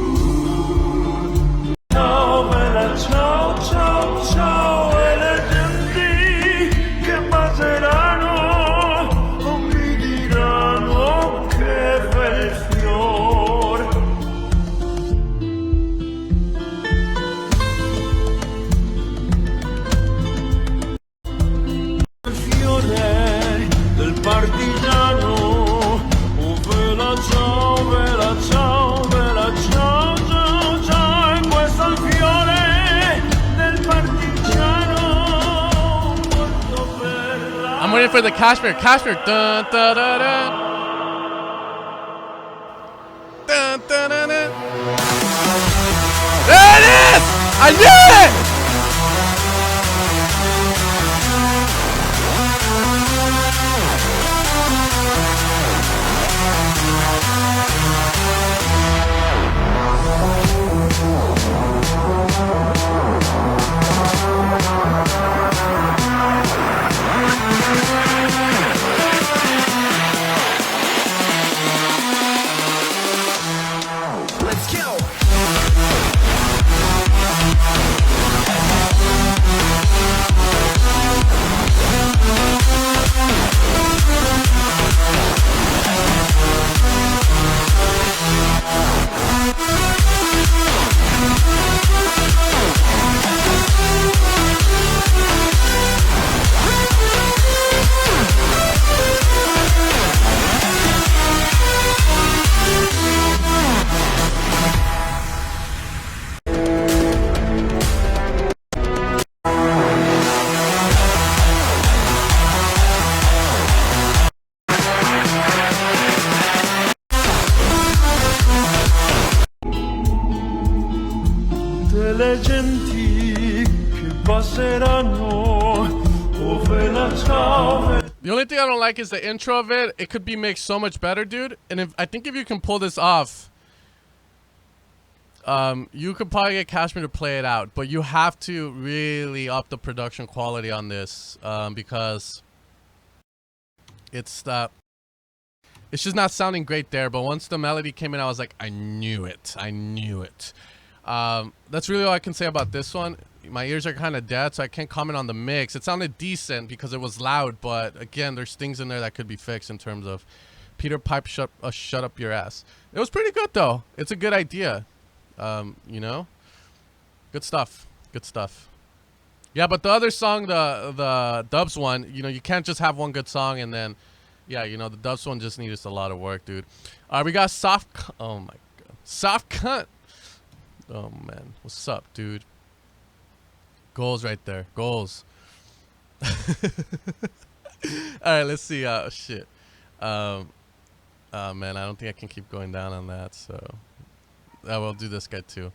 I'm waiting for the Kashmir. Kashmir. Dun, dun, dun, dun. Dun, dun, dun, dun. There it is! I knew it! The only thing I don't like is the intro of it. It could be mixed so much better, dude. And I think if you can pull this off, you could probably get Cashmere to play it out. But you have to really up the production quality on this, because it's just not sounding great there. But once the melody came in, I was like, I knew it. I knew it. That's really all I can say about this one. My ears are kind of dead, so I can't comment on the mix. It sounded decent because it was loud, but again, there's things in there that could be fixed in terms of Peter Pipe shut up your ass. It was pretty good though. It's a good idea. You know, good stuff. Good stuff. Yeah, but the other song, the Dubs one, you know, you can't just have one good song and then, yeah, you know, the Dubs one just needs a lot of work, dude. We got oh my god, Soft Cunt. Oh man, what's up, dude? Goals right there. Goals. All right, let's see. Shit. Man, I don't think I can keep going down on that. So, I will do this guy too.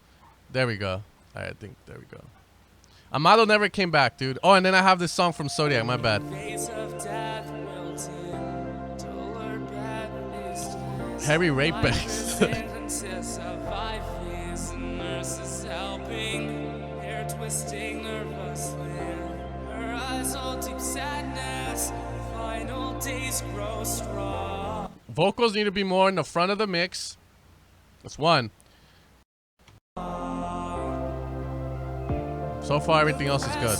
There we go. All right, I think there we go. Amado never came back, dude. Oh, and then I have this song from Zodiac. My bad. Harry Rapex.
Twisting nervously, her eyes all deep sadness. Final days grow strong.
Vocals need to be more in the front of the mix. That's one. So far, everything else is good.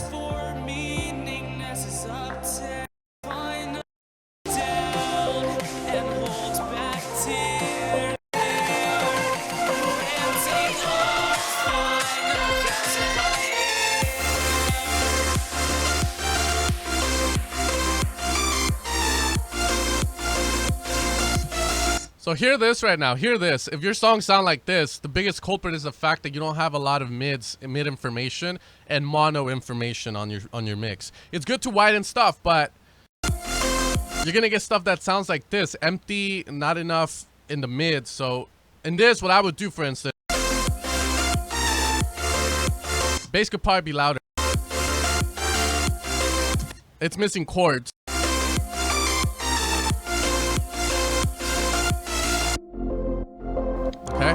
So hear this right now. Hear this. If your songs sound like this, the biggest culprit is the fact that you don't have a lot of mid information and mono information on your mix. It's good to widen stuff, but you're gonna get stuff that sounds like this, empty, not enough in the mid. So in this, what I would do, for instance, bass could probably be louder. It's missing chords. Okay.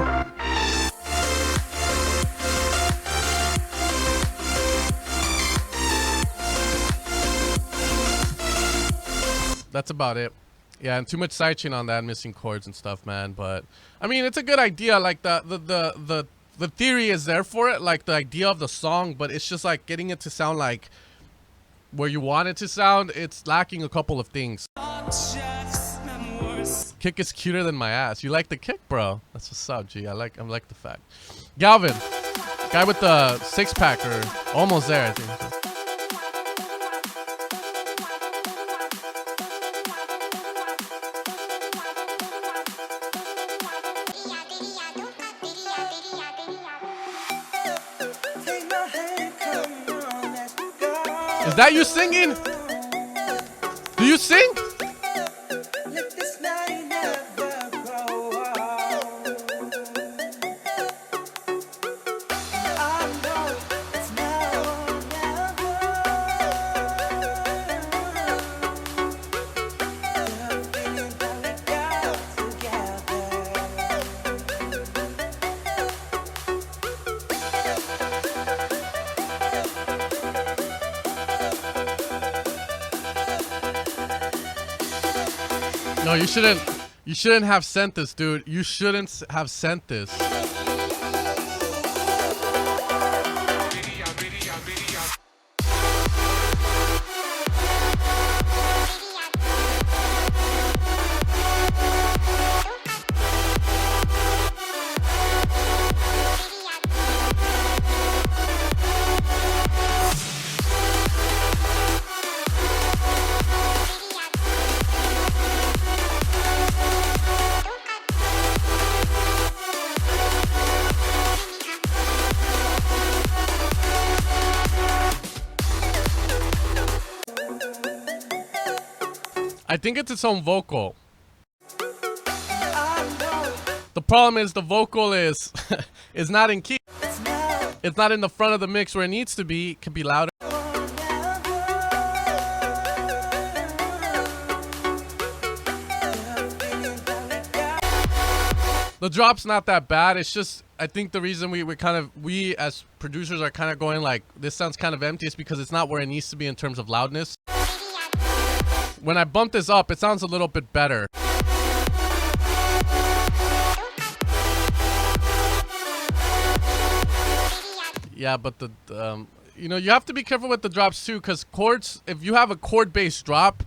That's about it. Yeah, and too much sidechain on that, missing chords and stuff, man. But I mean, it's a good idea. Like the theory is there for it, like the idea of the song, but it's just like getting it to sound like where you want it to sound. It's lacking a couple of things. Kick is cuter than my ass. You like the kick, bro? That's what's up, G. I like the fact. Galvin, guy with the six-pack, or almost there, I think. Is that you singing? Do you sing? No, you shouldn't. You shouldn't have sent this, dude. You shouldn't have sent this. I think it's its own vocal. The problem is the vocal is is not in key. It's not in the front of the mix where it needs to be. It could be louder. The drop's not that bad. It's just, I think the reason we as producers are kind of going like, this sounds kind of empty is because it's not where it needs to be in terms of loudness. When I bump this up, it sounds a little bit better. Yeah, but you know, you have to be careful with the drops too, because chords, if you have a chord-based drop,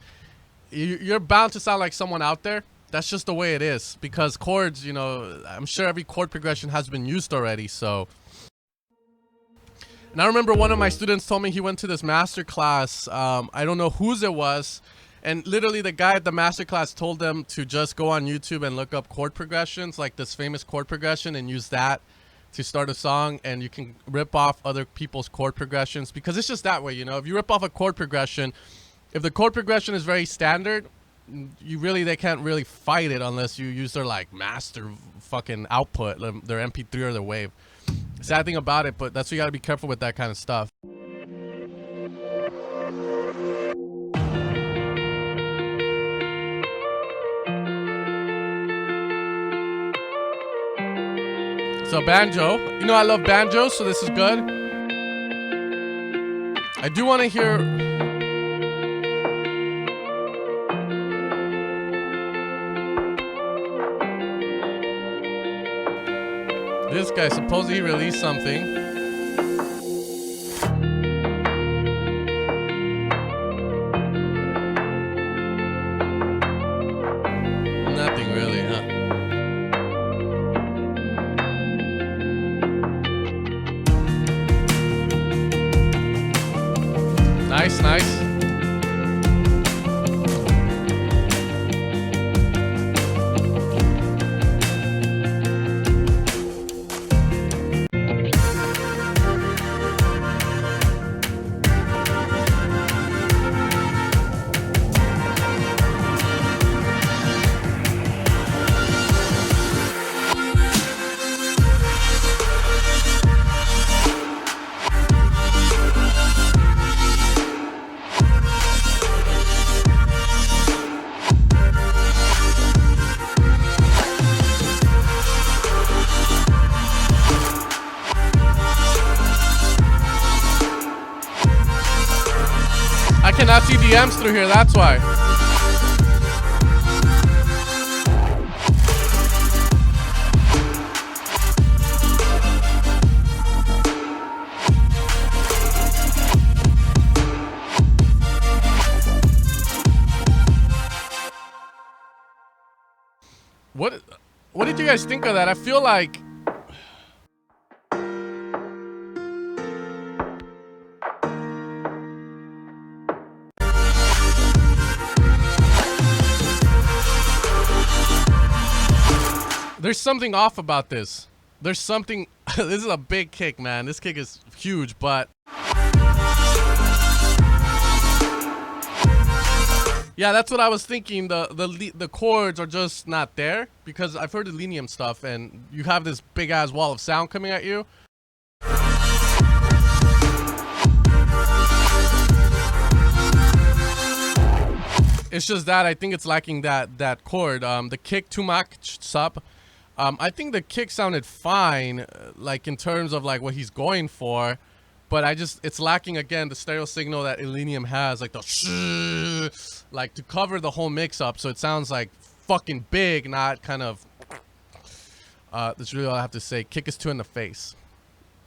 you're bound to sound like someone out there. That's just the way it is, because chords, you know, I'm sure every chord progression has been used already, so. And I remember one of my students told me he went to this master class, I don't know whose it was, and literally the guy at the master class told them to just go on YouTube and look up chord progressions, like this famous chord progression, and use that to start a song, and you can rip off other people's chord progressions, because it's just that way, you know. If you rip off a chord progression, if the chord progression is very standard, they can't really fight it unless you use their like master fucking output, their MP3 or their wave. Sad thing about it, but that's why you gotta be careful with that kind of stuff. So banjo, you know I love banjo, so this is good. I do want to hear. This guy, supposedly he released something. Nothing really, huh? Nice, nice. I cannot see DMs through here, that's why. What did you guys think of that? I feel like there's something off about this. There's something. This is a big kick, man. This kick is huge, but yeah, that's what I was thinking. The chords are just not there, because I've heard the Lenium stuff, and you have this big ass wall of sound coming at you. It's just that I think it's lacking that chord. The kick too much sup. I think the kick sounded fine, like in terms of like what he's going for, but it's lacking again the stereo signal that Elenium has, like the like to cover the whole mix up, so it sounds like fucking big, not kind of. That's really all I have to say. Kick is too in the face.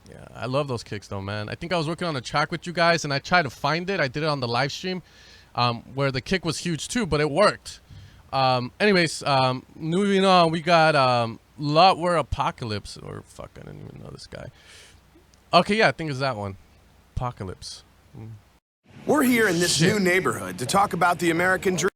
Yeah, I love those kicks though, man. I think I was working on a track with you guys, and I tried to find it. I did it on the live stream, where the kick was huge too, but it worked. Anyways, moving on, we got Lotware Apocalypse, or fuck, I didn't even know this guy. Okay, yeah, I think it's that one. Apocalypse.
We're here in this new neighborhood to talk about the American dream.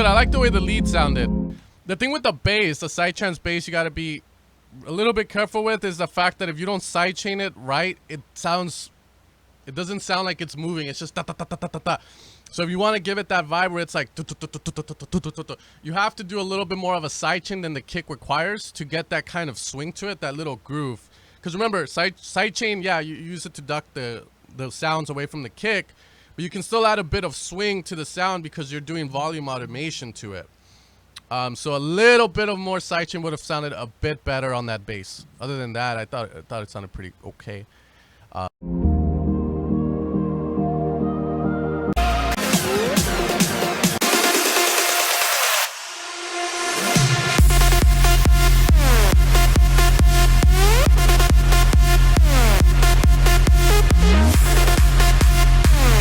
I like the way the lead sounded. The thing with the bass, the sidechain bass, you gotta be a little bit careful with is the fact that if you don't sidechain it right, it doesn't sound like it's moving. It's just da da da da da da. So if you want to give it that vibe where it's like, you have to do a little bit more of a sidechain than the kick requires to get that kind of swing to it, that little groove. Because remember, sidechain, yeah, you use it to duck the sounds away from the kick, but you can still add a bit of swing to the sound because you're doing volume automation to it. So a little bit of more sidechain would have sounded a bit better on that bass. Other than that, I thought it sounded pretty okay.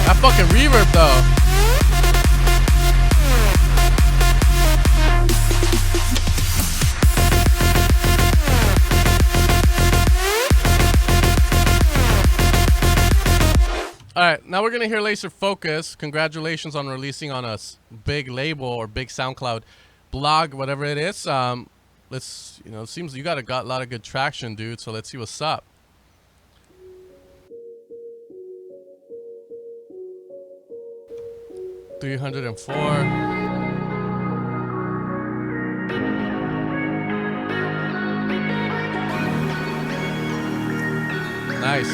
That fucking reverb though. Alright, now we're gonna hear Laser Focus. Congratulations on releasing on a big label or big SoundCloud blog, whatever it is. Let's, it seems you got a lot of good traction, dude. So let's see what's up. $304. Nice.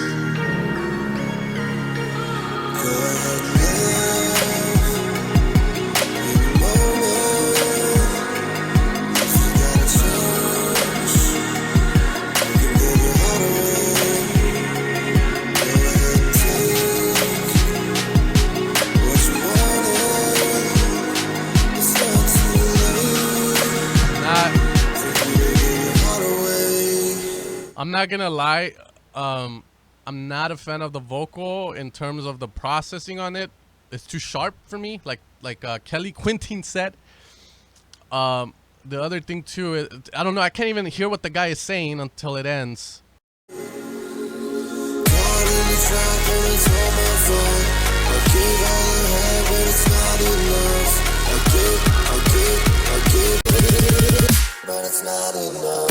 I'm not gonna lie, I'm not a fan of the vocal in terms of the processing on it. It's too sharp for me, like Kelly Quintin said. The other thing too is, I don't know, I can't even hear what the guy is saying until it ends. But it's not enough.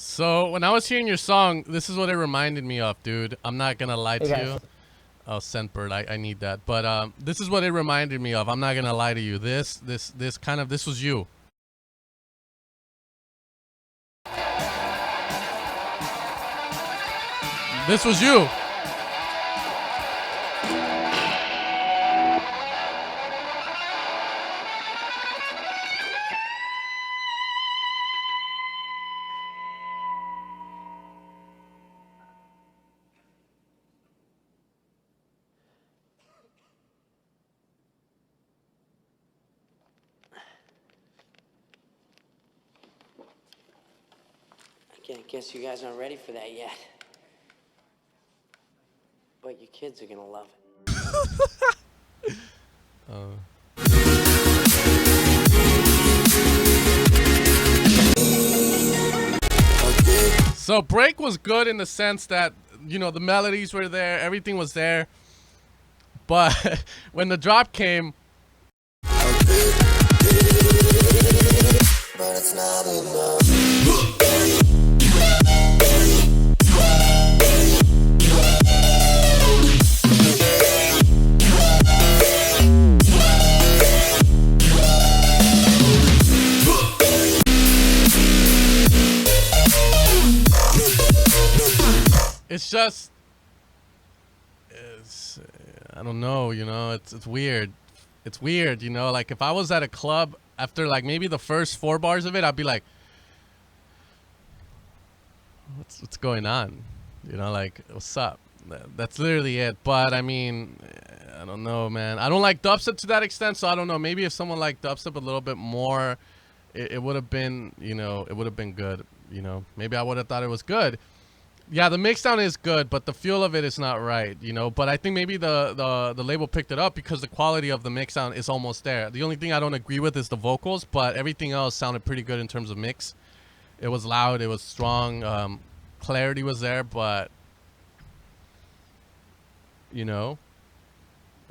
So when I was hearing your song, this is what it reminded me of, dude. I'm not gonna lie to you. Oh, Scentbird, I need that. But this is what it reminded me of. I'm not gonna lie to you. This was you. This was you.
I guess you guys aren't ready for that yet. But your kids are gonna love it.
So Break was good in the sense that, the melodies were there, everything was there. But when the drop came,
but it's not enough.
it's just, I don't know, you know, it's weird. It's weird, you know, like if I was at a club after like maybe the first 4 bars of it, I'd be like, what's going on? You know, like, what's up? That's literally it. But I mean, I don't know, man. I don't like dubstep to that extent, so I don't know. Maybe if someone liked dubstep a little bit more, it would have been, you know, it would have been good. You know, maybe I would have thought it was good. Yeah, the mixdown is good, but the feel of it is not right, you know. But I think maybe the label picked it up because the quality of the mixdown is almost there. The only thing I don't agree with is the vocals, but everything else sounded pretty good in terms of mix. It was loud, it was strong, clarity was there, but you know,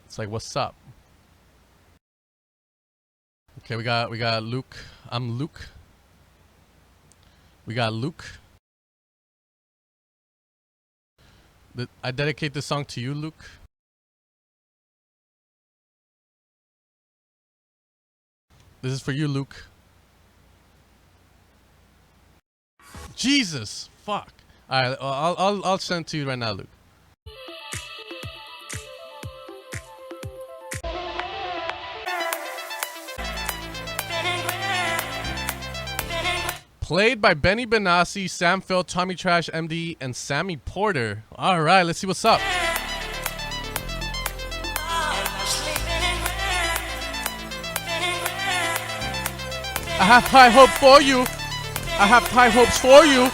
it's like, what's up? Okay, we got Luke. I'm Luke. We got Luke. I dedicate this song to you, Luke. This is for you, Luke. Jesus, fuck. All right, I'll send it to you right now, Luke. Played by Benny Benassi, Sam Phil, Tommy Trash, MD, and Sammy Porter. All right, let's see what's up. I have high hope for you. I have high hopes for you.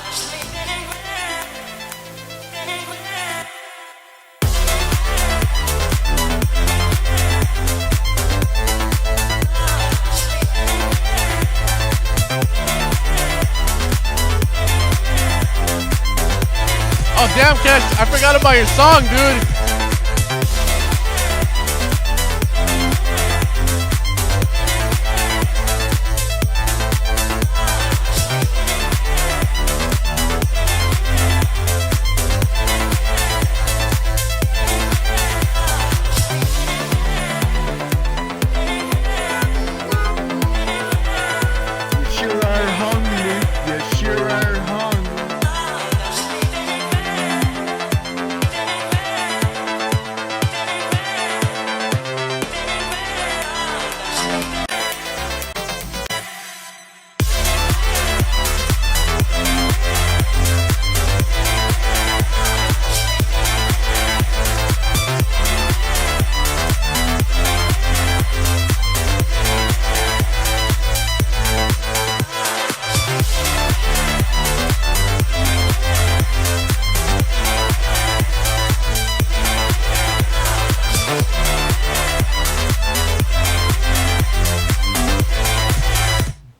Oh, damn, Cash, I forgot about your song, dude.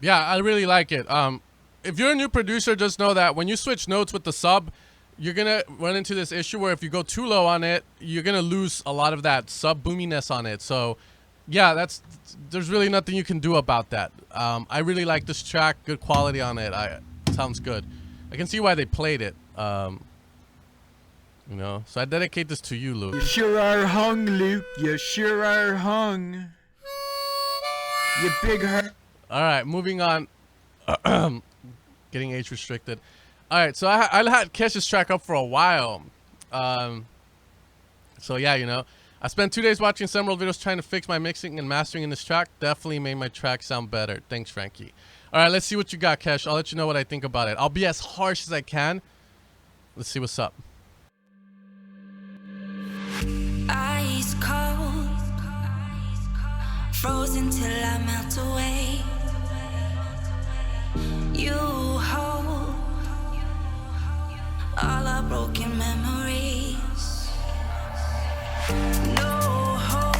Yeah, I really like it. If you're a new producer, just know that when you switch notes with the sub, you're gonna run into this issue where if you go too low on it, you're gonna lose a lot of that sub boominess on it. So yeah, there's really nothing you can do about that. I really like this track, good quality on it. Sounds good. I can see why they played it. You know, so I dedicate this to you, Luke.
You sure are hung, Luke. You sure are hung. You big hurt.
All right, moving on. Getting age restricted. All right, so I had Kesh's track up for a while. So yeah, you know, I spent 2 days watching several videos trying to fix my mixing and mastering in this track. Definitely made my track sound better. Thanks, Frankie. All right, let's see what you got, Kesh. I'll let you know what I think about it. I'll be as harsh as I can. Let's see what's up.
Ice cold, frozen till I melt away. You hold all our broken memories. No hope,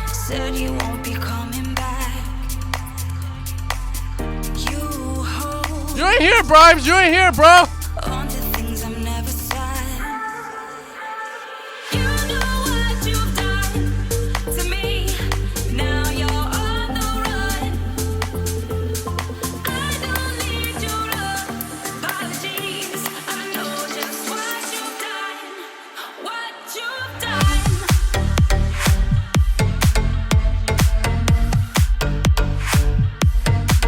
said you won't be coming back. You hold.
You ain't here, Bribes. You ain't here, bro.
On to things I'm never sad. You know what you've done to me. Now you're on the run. I don't need your apologies. I know just what you've done. What you've done.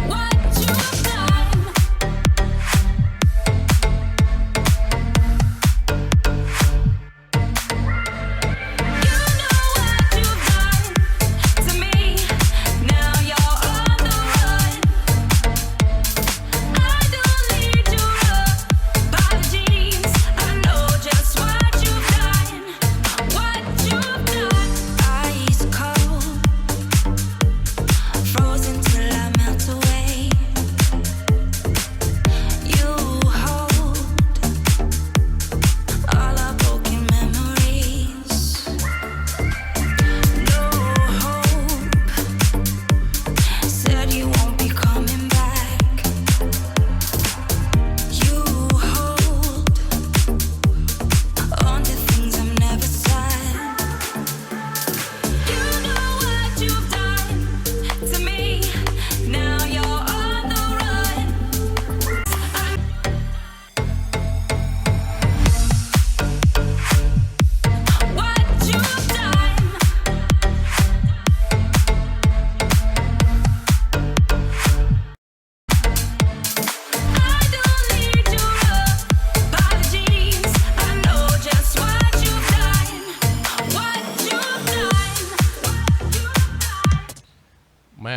What you've done.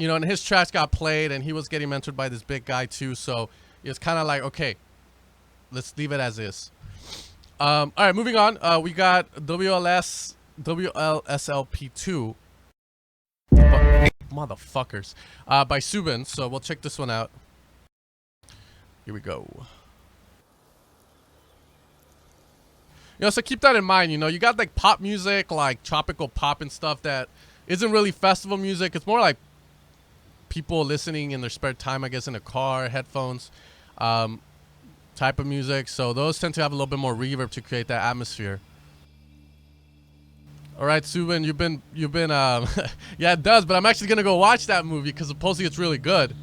you know, and his tracks got played, and he was getting mentored by this big guy too. So it's kind of like, okay, let's leave it as is. All right, moving on. We got WLSLP2. Motherfuckers. By Subin. So we'll check this one out. Here we go. You know, so keep that in mind. You know, you got like pop music, like tropical pop and stuff that isn't really festival music. It's more like people listening in their spare time, I guess, in a car, headphones, type of music. So those tend to have a little bit more reverb to create that atmosphere. All right, Subin, you've been yeah, it does, but I'm actually gonna go watch that movie because supposedly it's really good.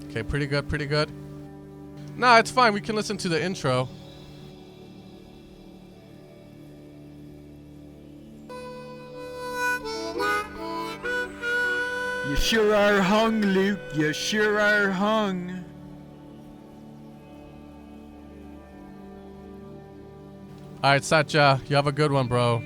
Okay, pretty good, pretty good. Nah, it's fine. We can listen to the intro.
You sure are hung, Luke. You sure are hung.
All right, Satya, you have a good one, bro.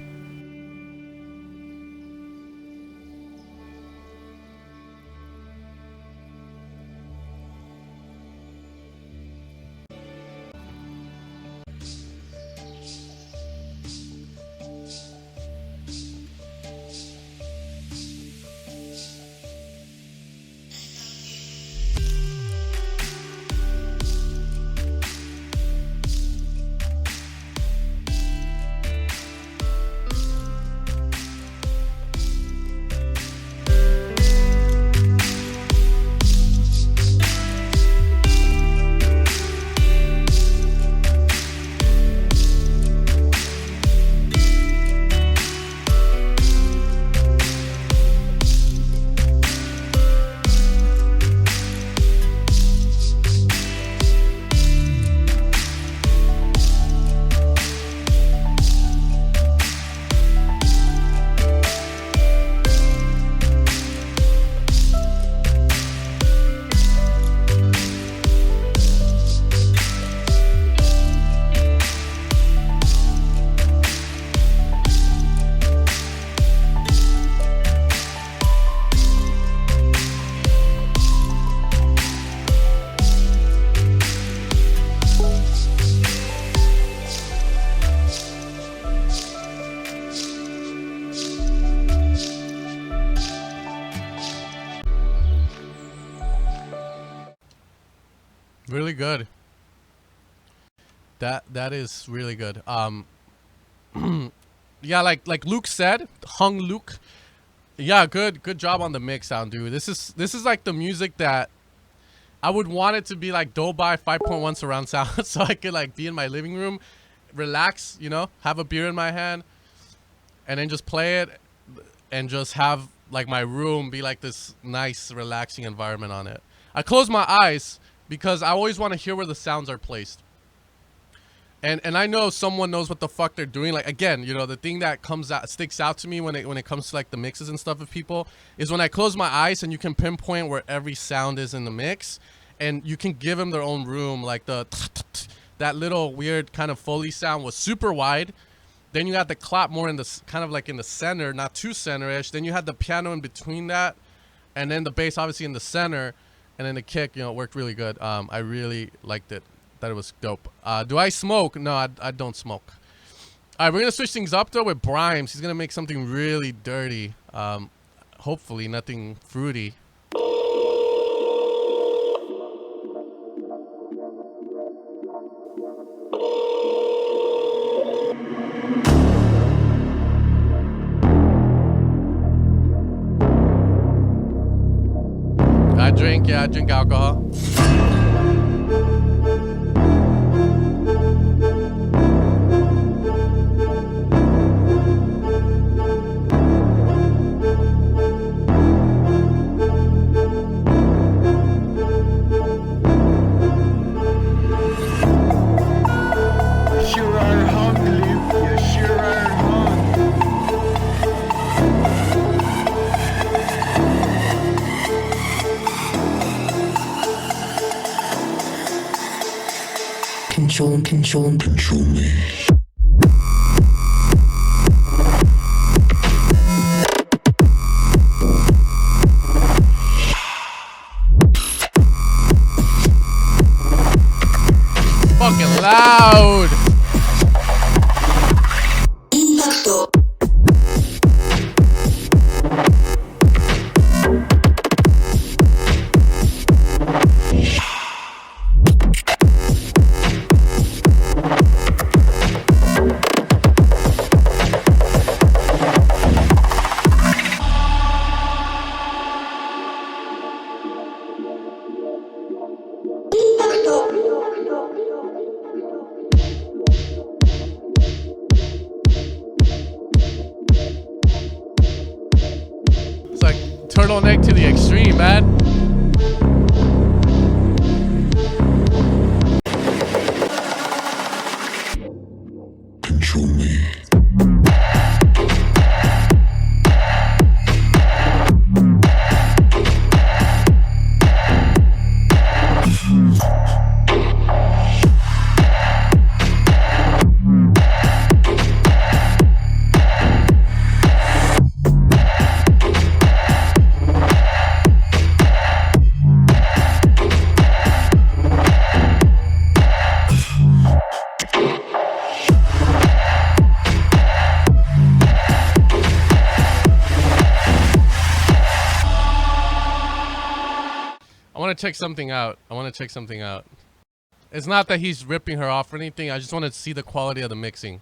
Really good. That is really good. Yeah, like Luke said, Hung Luke. Yeah, good job on the mix sound, dude. This is like the music that I would want it to be like Dolby 5.1 surround sound, so I could like be in my living room, relax, you know, have a beer in my hand, and then just play it, and just have like my room be like this nice, relaxing environment on it. I close my eyes because I always want to hear where the sounds are placed. And I know someone knows what the fuck they're doing. Like, again, you know, the thing that sticks out to me when it comes to like the mixes and stuff of people is when I close my eyes and you can pinpoint where every sound is in the mix, and you can give them their own room. Like that little weird kind of Foley sound was super wide. Then you had the clap more in the kind of like in the center, not too center-ish. Then you had the piano in between that, and then the bass obviously in the center, and then the kick, you know, worked really good. I really liked it. Thought it was dope. Do I smoke? No, I don't smoke. All right, we're gonna switch things up though with Brimes. He's gonna make something really dirty. Hopefully nothing fruity. I drink alcohol.
Sure are hung, Luke. You sure are hung.
control me.
Fucking loud. It's like turtleneck to the extreme, man.
Control me.
I want to check something out. It's not that he's ripping her off or anything. I just want to see the quality of the mixing.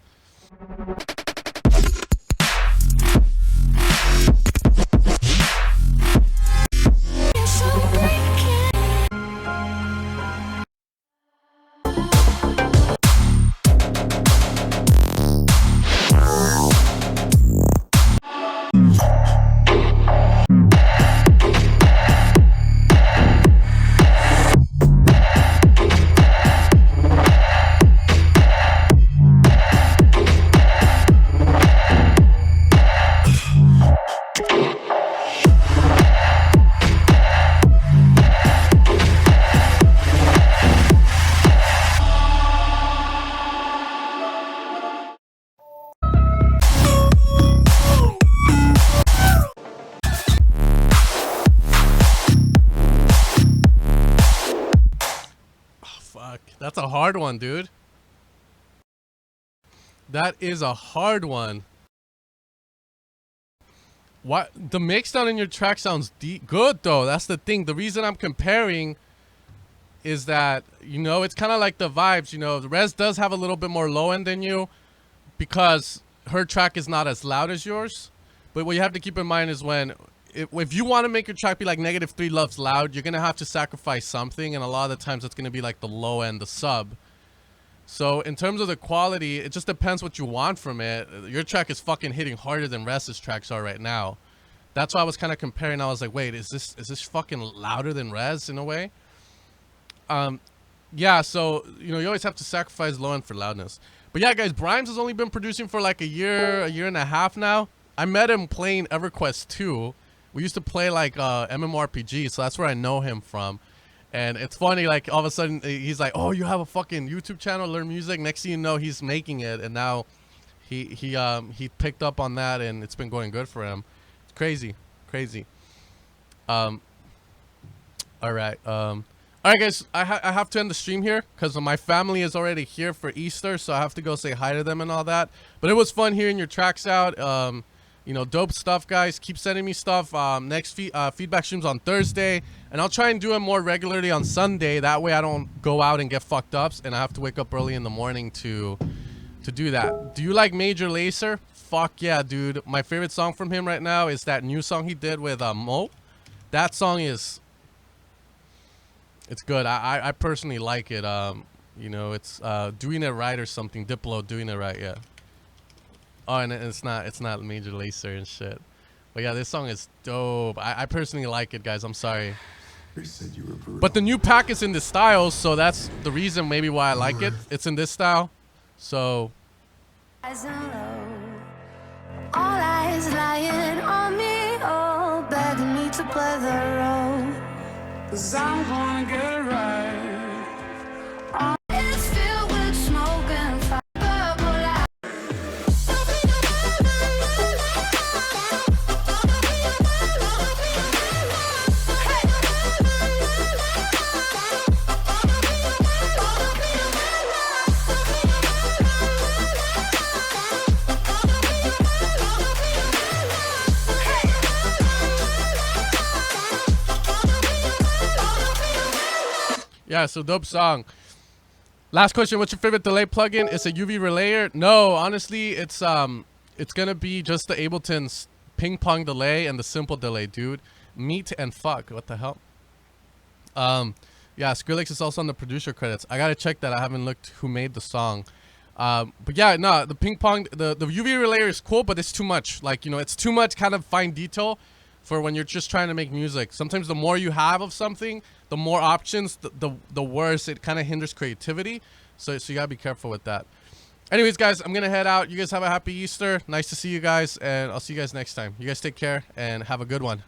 Fuck, that's a hard one, dude. That is a hard one. What the mixdown in your track sounds good though. That's the thing. The reason I'm comparing is that, you know, it's kind of like the vibes. You know, the Rez does have a little bit more low end than you because her track is not as loud as yours. But what you have to keep in mind is if you want to make your track be like -3 loves loud, you're gonna have to sacrifice something, and a lot of the times it's gonna be like the low end, the sub. So in terms of the quality, it just depends what you want from it. Your track is fucking hitting harder than Rez's tracks are right now. That's why I was kind of comparing. I was like, wait, is this fucking louder than Rez in a way? Yeah. So you know, you always have to sacrifice low end for loudness. But yeah, guys, Brimes has only been producing for like a year and a half now. I met him playing EverQuest 2. We used to play like MMORPG, so that's where I know him from. And it's funny, like all of a sudden he's like, "Oh, you have a fucking YouTube channel, learn music." Next thing you know, he's making it, and now he picked up on that, and it's been going good for him. It's crazy. All right, guys, I have to end the stream here because my family is already here for Easter, so I have to go say hi to them and all that. But it was fun hearing your tracks out. You know, dope stuff, guys. Keep sending me stuff. Next feedback stream's on Thursday, and I'll try and do it more regularly on Sunday. That way I don't go out and get fucked up, and I have to wake up early in the morning to do that. Do you like Major Lazer? Fuck yeah, dude. My favorite song from him right now is that new song he did with Mo. That song it's good. I personally like it. You know, it's Doing It Right or something. Diplo, Doing It Right, yeah. Oh, and it's not Major Lazer and shit. But yeah, this song is dope. I personally like it, guys. I'm sorry.
They said you were brutal.
But the new pack is in this style, so that's the reason maybe why I like it. It's in this style. So
All eyes lying on me, all begging me to play the role. 'Cause I'm gonna get it right. It's filled with
Yeah, so dope song. Last question, what's your favorite delay plugin? It's a UV relayer. No, honestly, it's gonna be just the Ableton's ping pong delay and the simple delay, dude. Meet and fuck. What the hell? Yeah, Skrillex is also on the producer credits. I gotta check that. I haven't looked who made the song. But yeah, no, the ping pong, the UV relayer is cool, but it's too much. Like, you know, it's too much kind of fine detail for when you're just trying to make music. Sometimes the more you have of something, the more options, the worse it kind of hinders creativity. So you gotta be careful with that. Anyways, guys, I'm gonna head out. You guys have a happy Easter. Nice to see you guys, and I'll see you guys next time. You guys take care and have a good one.